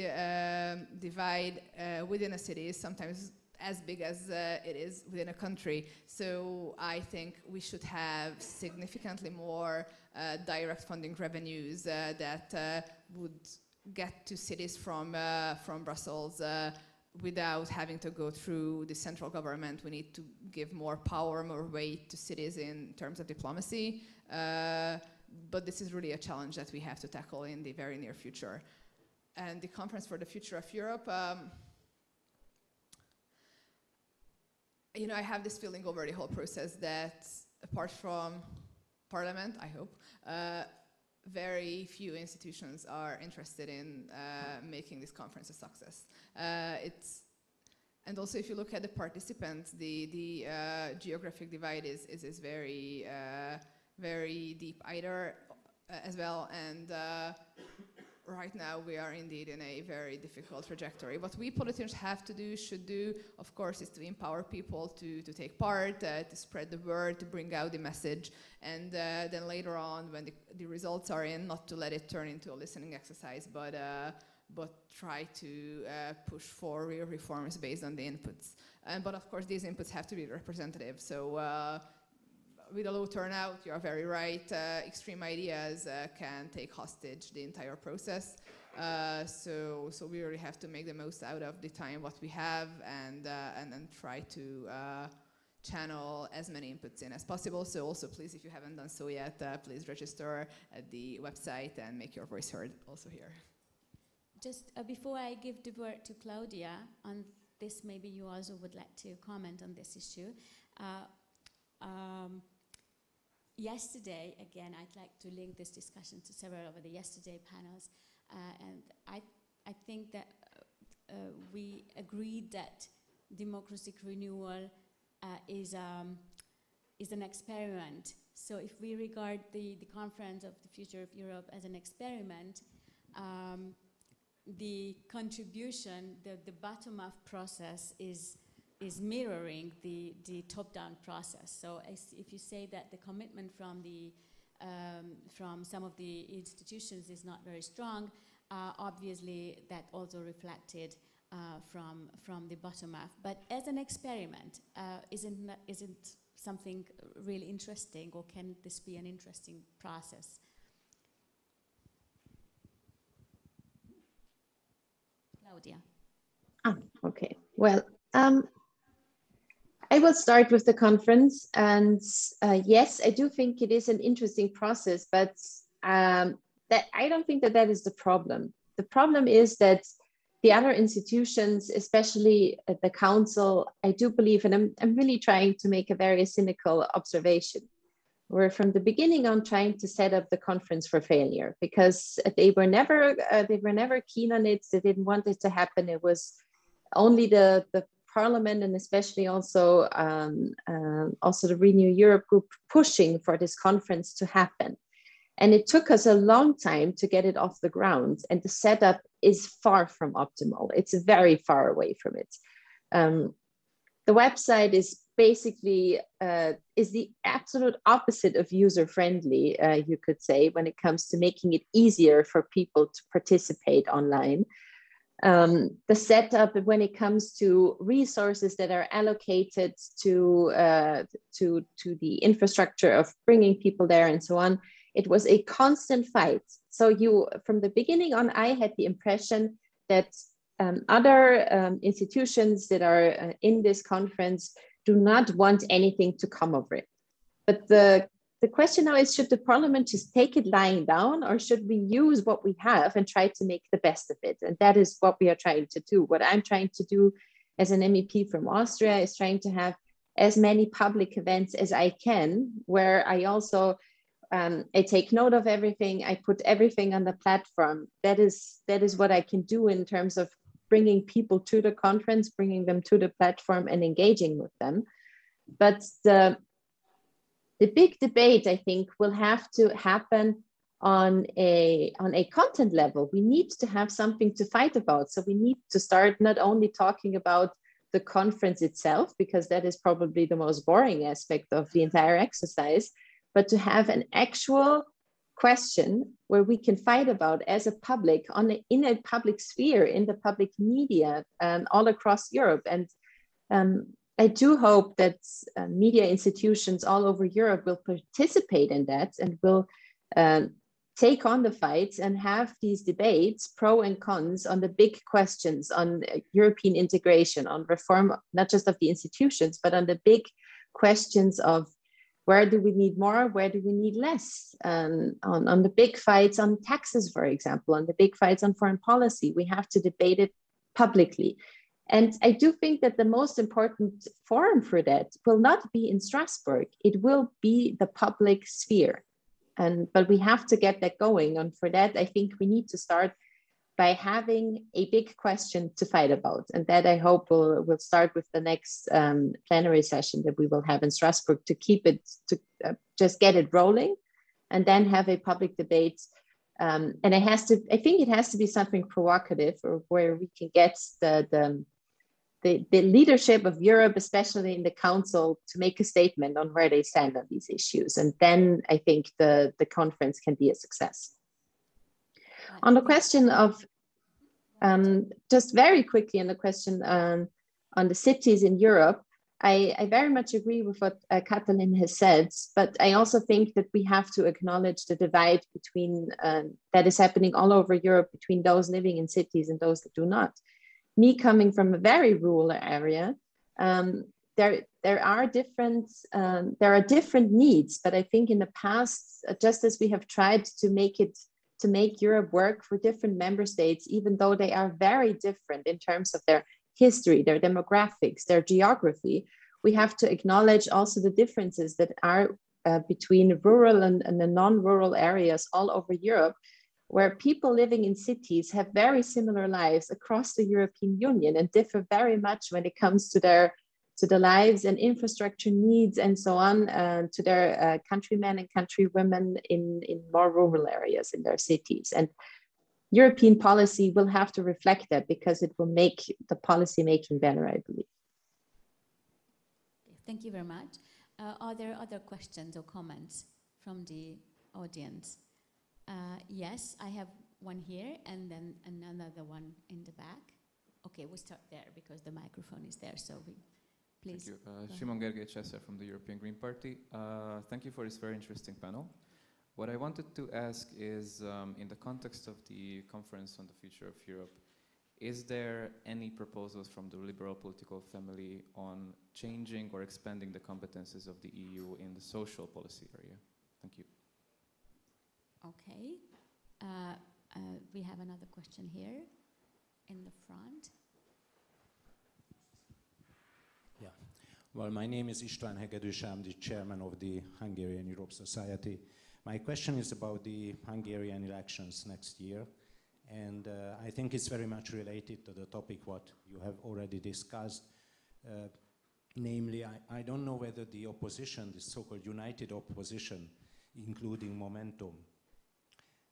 divide within a city is sometimes as big as it is within a country. So I think we should have significantly more direct funding revenues that would get to cities from Brussels without having to go through the central government. We need to give more power, more weight to cities in terms of diplomacy. But this is really a challenge that we have to tackle in the very near future. And the Conference for the Future of Europe, you know, I have this feeling over the whole process that apart from Parliament, I hope, very few institutions are interested in making this conference a success. And also if you look at the participants, the geographic divide is very, very deep either as well. And right now we are indeed in a very difficult trajectory. What we politicians have to do, should do, of course, is to empower people to take part, to spread the word, to bring out the message, and then later on, when the results are in, not to let it turn into a listening exercise, but try to push for real reforms based on the inputs. But of course, these inputs have to be representative. So with a low turnout, you are very right. Extreme ideas can take hostage the entire process. So we really have to make the most out of the time what we have, and try to channel as many inputs in as possible. So also, please, if you haven't done so yet, please register at the website and make your voice heard also here. Just before I give the word to Claudia on this, maybe you also would like to comment on this issue. Yesterday, again, I'd like to link this discussion to several of the yesterday panels, and I think that we agreed that democratic renewal is an experiment. So if we regard the Conference of the Future of Europe as an experiment, the contribution, the bottom-up process is mirroring the top-down process. So if you say that the commitment from some of the institutions is not very strong, obviously that also reflected from the bottom-up. But as an experiment, isn't something really interesting, or can this be an interesting process? Claudia. Okay. Well, I will start with the conference, and yes, I do think it is an interesting process, but that I don't think that is the problem. The problem is that the other institutions, especially at the council, I do believe, and I'm really trying to make a very cynical observation, were from the beginning on trying to set up the conference for failure, because they were never keen on it. They didn't want it to happen. It was only the Parliament, and especially also the Renew Europe group, pushing for this conference to happen. And it took us a long time to get it off the ground, and the setup is far from optimal. It's very far away from it. The website is basically is the absolute opposite of user-friendly, you could say, when it comes to making it easier for people to participate online. The setup when it comes to resources that are allocated to the infrastructure of bringing people there and so on, it was a constant fight. So from the beginning on, I had the impression that other institutions that are in this conference do not want anything to come of it. But the question now is, should the Parliament just take it lying down, or should we use what we have and try to make the best of it? And that is what we are trying to do. What I'm trying to do as an MEP from Austria is trying to have as many public events as I can, where I also I take note of everything. I put everything on the platform. That is what I can do in terms of bringing people to the conference, bringing them to the platform and engaging with them. But the big debate, I think, will have to happen on a content level. We need to have something to fight about. So we need to start not only talking about the conference itself, because that is probably the most boring aspect of the entire exercise, but to have an actual question where we can fight about as a public in a public sphere, in the public media, all across Europe. And I do hope that media institutions all over Europe will participate in that and will take on the fights and have these debates, pro and cons, on the big questions on European integration, on reform, not just of the institutions, but on the big questions of where do we need more, where do we need less, on the big fights on taxes, for example, on the big fights on foreign policy. We have to debate it publicly. And I do think that the most important forum for that will not be in Strasbourg. It will be the public sphere. But we have to get that going. And for that, I think we need to start by having a big question to fight about. And that I hope will start with the next plenary session that we will have in Strasbourg, to keep it, to just get it rolling, and then have a public debate. And I think it has to be something provocative, or where we can get the leadership of Europe, especially in the Council, to make a statement on where they stand on these issues. And then I think the conference can be a success. On the question of, just very quickly on the question on the cities in Europe, I very much agree with what Katalin has said, but I also think that we have to acknowledge the divide between that is happening all over Europe between those living in cities and those that do not. Me coming from a very rural area, there are different needs, but I think in the past, just as we have tried to make Europe work for different member states, even though they are very different in terms of their history, their demographics, their geography, we have to acknowledge also the differences that are between rural and the non-rural areas all over Europe, where people living in cities have very similar lives across the European Union and differ very much when it comes to the lives and infrastructure needs and so on, to their countrymen and countrywomen in more rural areas in their cities. And European policy will have to reflect that, because it will make the policy making better, I believe. Thank you very much. Are there other questions or comments from the audience? Yes, I have one here and then another one in the back. Okay, we'll start there because the microphone is there, so please. Thank you. Simon Gergely, Cseh from the European Green Party. Thank you for this very interesting panel. What I wanted to ask is, in the context of the conference on the future of Europe, is there any proposals from the liberal political family on changing or expanding the competences of the EU in the social policy area? Thank you. Okay. We have another question here in the front. Yeah. Well, my name is István Hegedűs. I'm the chairman of the Hungarian Europe Society. My question is about the Hungarian elections next year. And I think it's very much related to the topic what you have already discussed. Namely, I don't know whether the opposition, the so-called united opposition, including Momentum,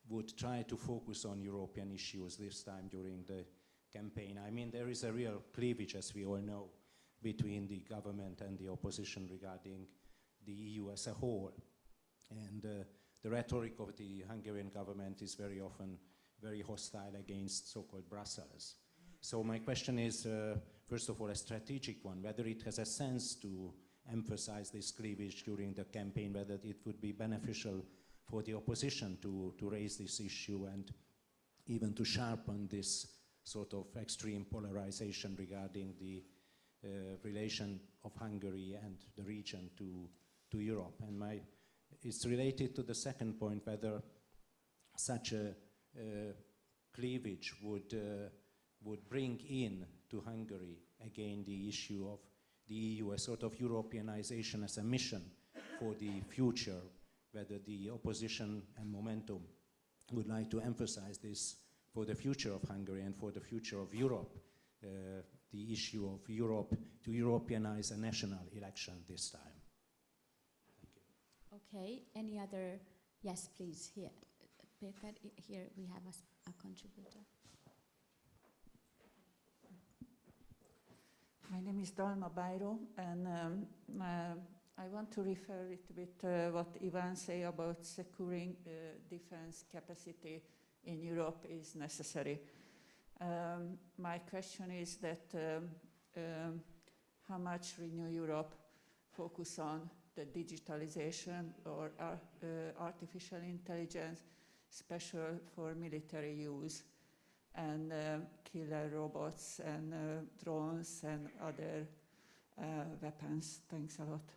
would try to focus on European issues this time during the campaign. I mean, there is a real cleavage, as we all know, between the government and the opposition regarding the EU as a whole. And the rhetoric of the Hungarian government is very often very hostile against so-called Brussels. So my question is, first of all, a strategic one, whether it has a sense to emphasize this cleavage during the campaign, whether it would be beneficial for the opposition to raise this issue and even to sharpen this sort of extreme polarization regarding the relation of Hungary and the region to Europe. And it's related to the second point, whether such a cleavage would bring in to Hungary again the issue of the EU, a sort of Europeanization as a mission for the future, whether the opposition and Momentum would like to emphasize this for the future of Hungary and for the future of Europe, the issue of Europe to Europeanize a national election this time. Thank you. Okay, any other? Yes, please, here. Peter, here we have a contributor. My name is Dalma Bajro, and I want to refer a little bit what Ivan said about securing defense capacity in Europe is necessary. My question is that how much Renew Europe focus on the digitalization or artificial intelligence, special for military use, and killer robots and drones and other weapons. Thanks a lot.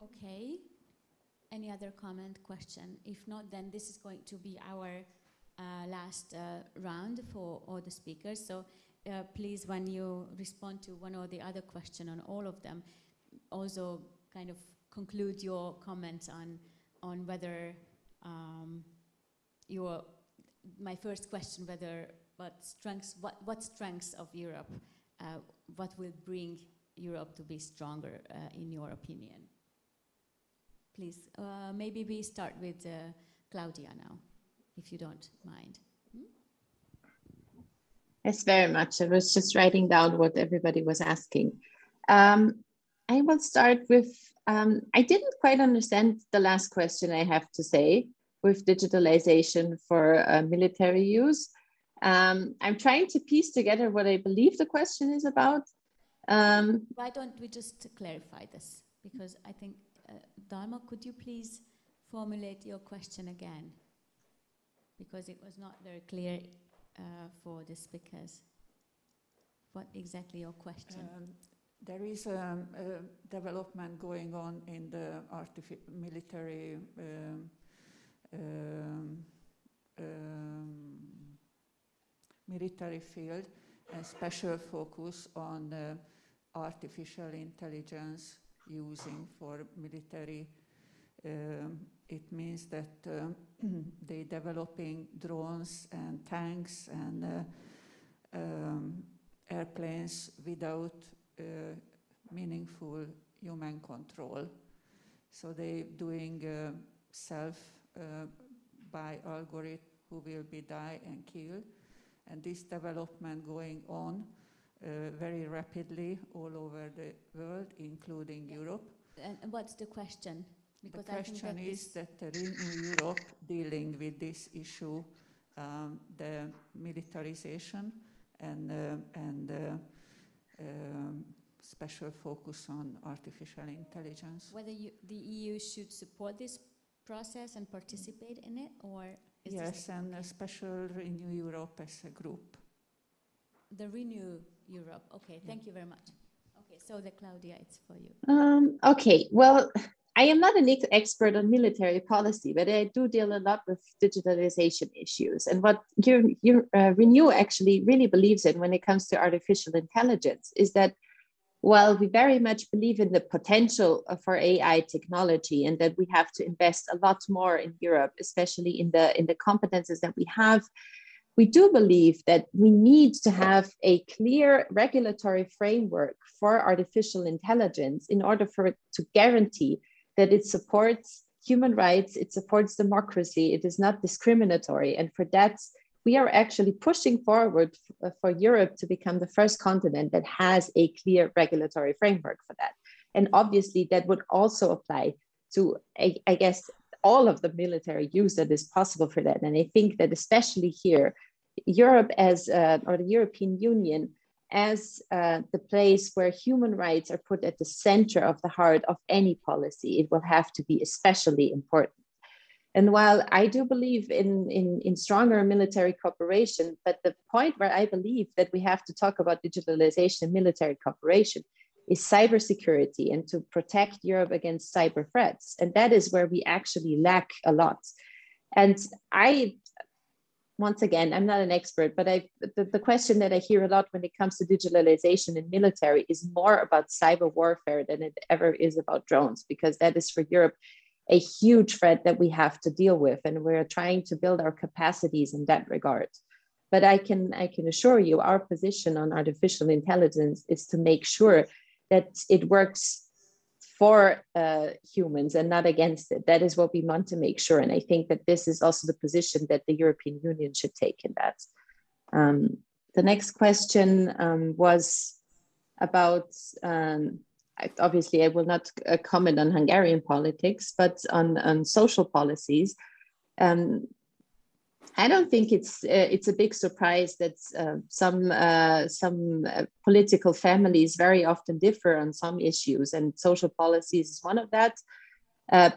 Okay. Any other comment, question? If not, then this is going to be our last round for all the speakers. So please, when you respond to one or the other question on all of them, also kind of conclude your comments on whether my first question, whether what strengths of Europe, what will bring Europe to be stronger in your opinion? Please, maybe we start with Claudia now, if you don't mind. Yes, very much. I was just writing down what everybody was asking. I will start with, I didn't quite understand the last question, I have to say, with digitalization for military use. I'm trying to piece together what I believe the question is about. Why don't we just clarify this? Because I think, Dalma, could you please formulate your question again? Because it was not very clear for the speakers. What exactly your question? There is a development going on in the military field, and special focus on artificial intelligence using for military. It means that they're developing drones and tanks and airplanes without meaningful human control. So they're doing self by algorithm who will be die and killed. And this development going on very rapidly all over the world, including Europe. And what's the question? Because the question is that Renew Europe dealing with this issue, the militarization and special focus on artificial intelligence. Whether the EU should support this process and participate in it, or is yes, and a special Renew Europe as a group. The Renew Europe. Okay, thank you very much. Okay, so the Claudia, it's for you. Okay, well, I am not an expert on military policy, but I do deal a lot with digitalization issues. And what Renew actually really believes in when it comes to artificial intelligence is that while we very much believe in the potential for AI technology and that we have to invest a lot more in Europe, especially in the competences that we have, we do believe that we need to have a clear regulatory framework for artificial intelligence in order for it to guarantee that it supports human rights, it supports democracy, it is not discriminatory. And for that, we are actually pushing forward for Europe to become the first continent that has a clear regulatory framework for that. And obviously that would also apply to, I guess, all of the military use that is possible for that. And I think that especially here, Europe or the European Union as the place where human rights are put at the center of the heart of any policy, it will have to be especially important. And while I do believe in stronger military cooperation, but the point where I believe that we have to talk about digitalization and military cooperation is cybersecurity and to protect Europe against cyber threats. And that is where we actually lack a lot. And once again, I'm not an expert, but the question that I hear a lot when it comes to digitalization in military is more about cyber warfare than it ever is about drones, because that is for Europe a huge threat that we have to deal with, and we're trying to build our capacities in that regard. But I can assure you, our position on artificial intelligence is to make sure that it works for humans and not against it. That is what we want to make sure. And I think that this is also the position that the European Union should take in that. The next question was about, obviously I will not comment on Hungarian politics, but on social policies. I don't think it's a big surprise that some political families very often differ on some issues, and social policies is one of that.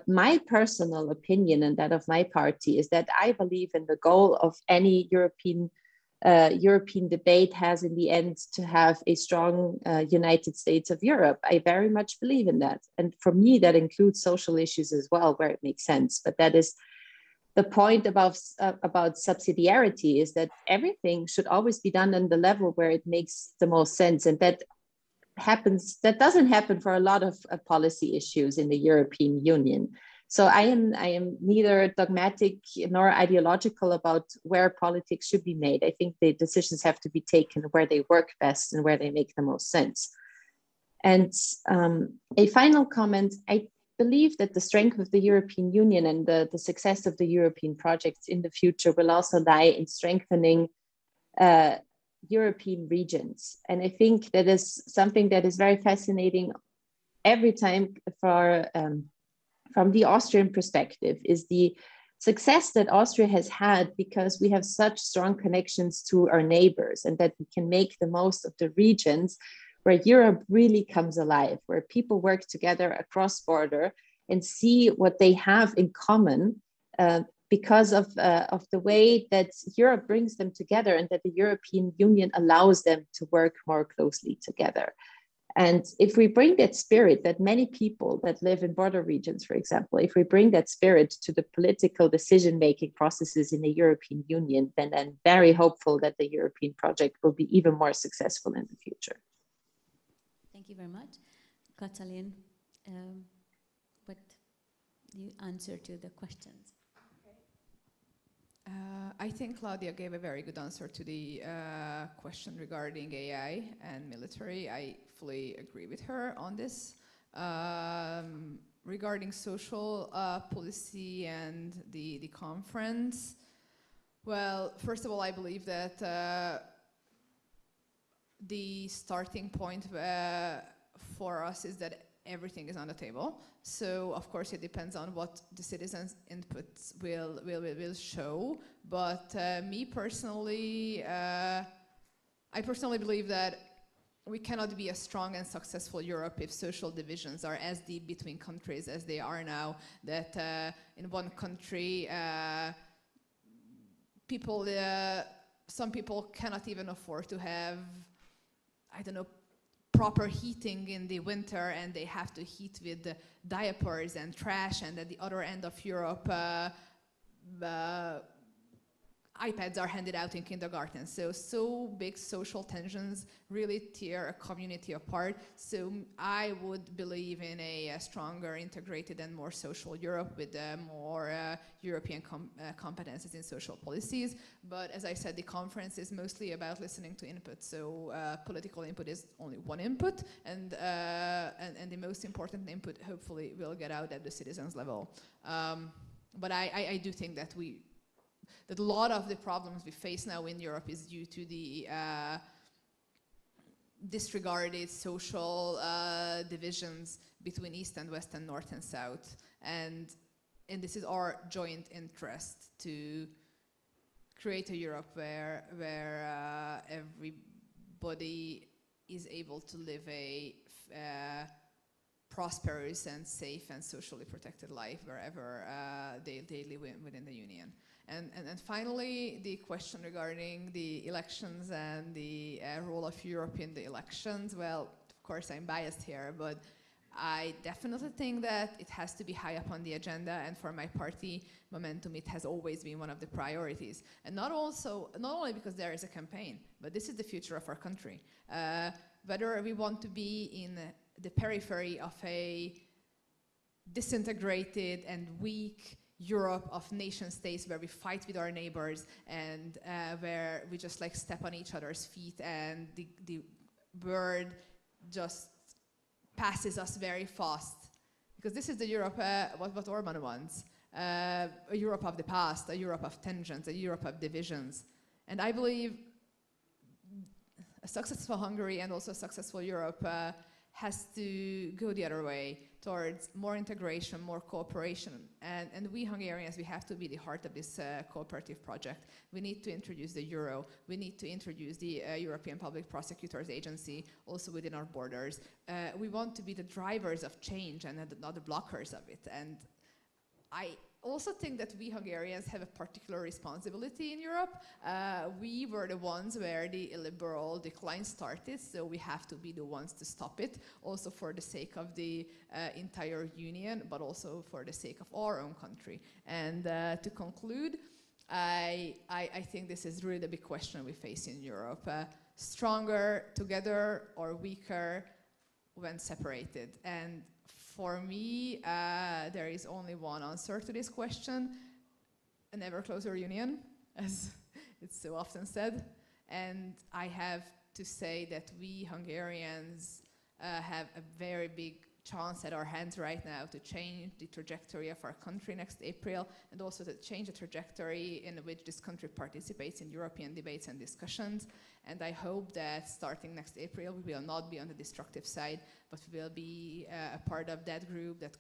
My personal opinion and that of my party is that I believe in the goal of any European debate has in the end to have a strong United States of Europe. I very much believe in that. And for me, that includes social issues as well, where it makes sense. But that is the point about subsidiarity, is that everything should always be done on the level where it makes the most sense. And that doesn't happen for a lot of policy issues in the European Union. So I am neither dogmatic nor ideological about where politics should be made. I think the decisions have to be taken where they work best and where they make the most sense. And a final comment, I believe that the strength of the European Union and the success of the European projects in the future will also lie in strengthening European regions. And I think that is something that is very fascinating every time from the Austrian perspective, is the success that Austria has had because we have such strong connections to our neighbors, and that we can make the most of the regions where Europe really comes alive, where people work together across border and see what they have in common because of the way that Europe brings them together, and that the European Union allows them to work more closely together. And if we bring that spirit, that many people that live in border regions, for example, if we bring that spirit to the political decision-making processes in the European Union, then I'm very hopeful that the European project will be even more successful in the future. Thank you very much. Katalin, what you answer to the questions? I think Claudia gave a very good answer to the question regarding AI and military. I fully agree with her on this. Regarding social policy and the conference, well, first of all, I believe that the starting point for us is that everything is on the table. So of course it depends on what the citizens' inputs will show. But me personally, I personally believe that we cannot be a strong and successful Europe if social divisions are as deep between countries as they are now. That in one country, some people cannot even afford to have, I don't know, proper heating in the winter, and they have to heat with the diapers and trash, and at the other end of Europe iPads are handed out in kindergarten. So big social tensions really tear a community apart. So I would believe in a stronger, integrated and more social Europe with more European competences in social policies. But as I said, the conference is mostly about listening to input. So political input is only one input, and the most important input hopefully will get out at the citizens level. But I do think that that a lot of the problems we face now in Europe is due to the disregarded social divisions between East and West and North and South. And this is our joint interest to create a Europe where everybody is able to live a prosperous and safe and socially protected life wherever they live within the Union. And finally, the question regarding the elections and the role of Europe in the elections. Well, of course, I'm biased here, but I definitely think that it has to be high up on the agenda, and for my party, Momentum, it has always been one of the priorities. And not only because there is a campaign, but this is the future of our country. Whether we want to be in the periphery of a disintegrated and weak Europe of nation states where we fight with our neighbors and where we just like step on each other's feet and the world just passes us very fast. Because this is the Europe, what Orban wants. A Europe of the past, a Europe of tensions, a Europe of divisions. And I believe a successful Hungary and also a successful Europe has to go the other way, towards more integration, more cooperation. And we Hungarians, we have to be the heart of this cooperative project. We need to introduce the euro. We need to introduce the European Public Prosecutors Agency also within our borders. We want to be the drivers of change and not the blockers of it. And I also think that we Hungarians have a particular responsibility in Europe. We were the ones where the illiberal decline started, so we have to be the ones to stop it, also for the sake of the entire union, but also for the sake of our own country. And to conclude, I think this is really the big question we face in Europe. Stronger together or weaker when separated. And for me, there is only one answer to this question: an ever closer union, as it's so often said. And I have to say that we Hungarians have a very big chance at our hands right now to change the trajectory of our country next April, and also to change the trajectory in which this country participates in European debates and discussions. And I hope that starting next April, we will not be on the destructive side, but we will be a part of that group that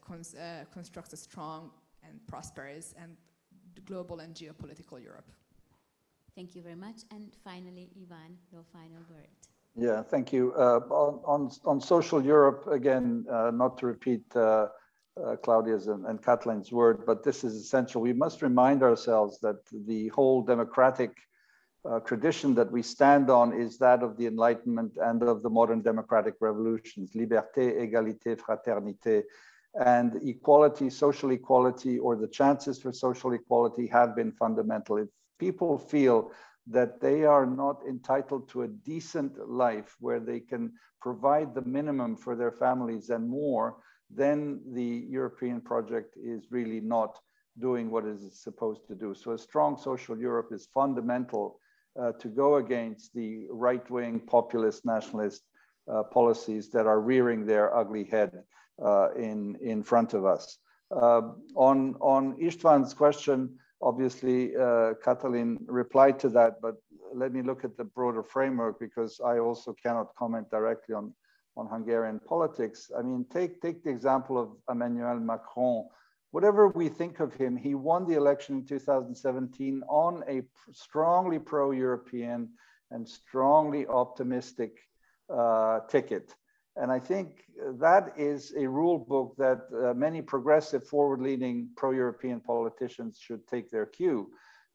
constructs a strong and prosperous and global and geopolitical Europe. Thank you very much. And finally, Ivan, your final word. Yeah, thank you. On social Europe, again, not to repeat Claudia's and Katalin's word, but this is essential. We must remind ourselves that the whole democratic tradition that we stand on is that of the Enlightenment and of the modern democratic revolutions: liberté, égalité, fraternité. And equality, social equality, or the chances for social equality have been fundamental. If people feel that they are not entitled to a decent life where they can provide the minimum for their families and more, then the European project is really not doing what it is supposed to do. So a strong social Europe is fundamental to go against the right-wing populist nationalist policies that are rearing their ugly head in front of us. On Istvan's question, obviously, Katalin replied to that, but let me look at the broader framework, because I also cannot comment directly on Hungarian politics. I mean, take the example of Emmanuel Macron. Whatever we think of him, he won the election in 2017 on a strongly pro-European and strongly optimistic ticket. And I think that is a rule book that many progressive, forward-leaning, pro-European politicians should take their cue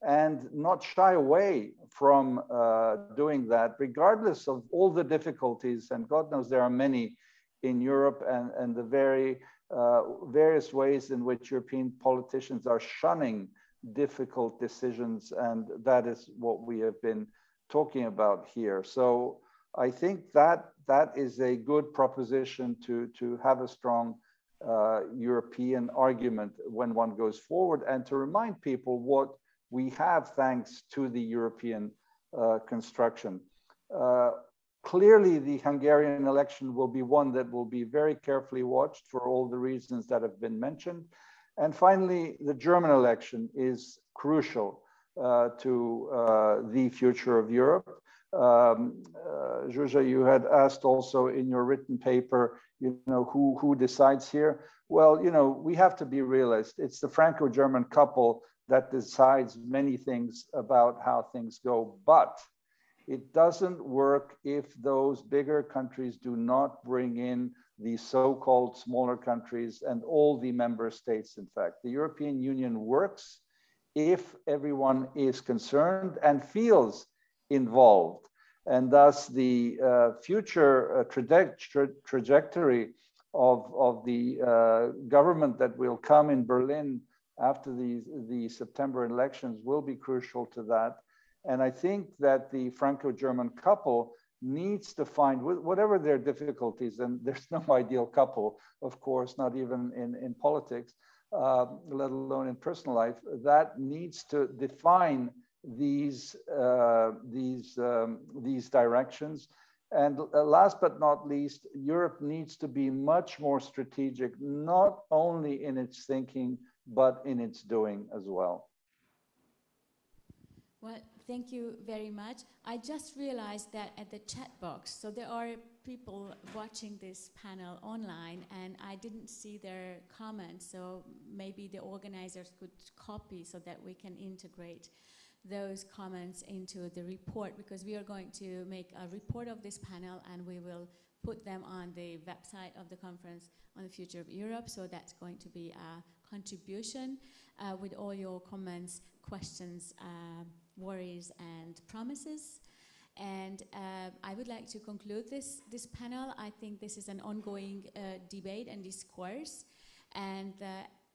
and not shy away from doing that, regardless of all the difficulties. And God knows there are many in Europe, and the various ways in which European politicians are shunning difficult decisions. And that is what we have been talking about here. So I think that is a good proposition to have a strong European argument when one goes forward, and to remind people what we have thanks to the European construction. Clearly, the Hungarian election will be one that will be very carefully watched for all the reasons that have been mentioned. And finally, the German election is crucial to the future of Europe. Zsuzsa, you had asked also in your written paper, who decides here? Well, we have to be realists. It's the Franco-German couple that decides many things about how things go, but it doesn't work if those bigger countries do not bring in the so-called smaller countries and all the member states. In fact, the European Union works if everyone is concerned and feels involved. And thus the future trajectory of the government that will come in Berlin after the September elections will be crucial to that. And I think that the Franco-German couple needs to find, whatever their difficulties, and there's no ideal couple, of course, not even in politics, let alone in personal life, that needs to define these directions. And last but not least, Europe needs to be much more strategic, not only in its thinking, but in its doing as well. Well, thank you very much. I just realized that at the chat box, so there are people watching this panel online, and I didn't see their comments, so maybe the organizers could copy so that we can integrate those comments into the report, because we are going to make a report of this panel and we will put them on the website of the conference on the future of Europe. So that's going to be a contribution with all your comments, questions, worries and promises. And I would like to conclude this panel. I think this is an ongoing debate and discourse, and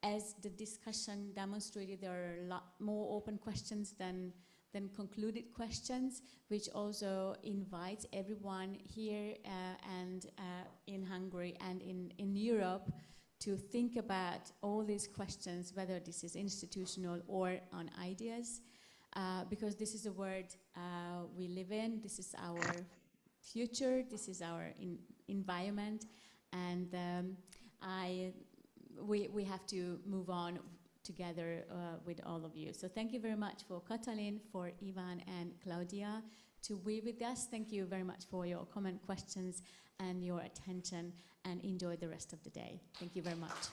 as the discussion demonstrated, there are a lot more open questions than concluded questions, which also invites everyone here and in Hungary and in Europe to think about all these questions, whether this is institutional or on ideas, because this is a world we live in, this is our future, this is our environment, and we have to move on together with all of you. So thank you very much for Katalin, for Ivan and Claudia to be with us. Thank you very much for your comment, questions and your attention, and enjoy the rest of the day. Thank you very much.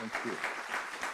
Thank you.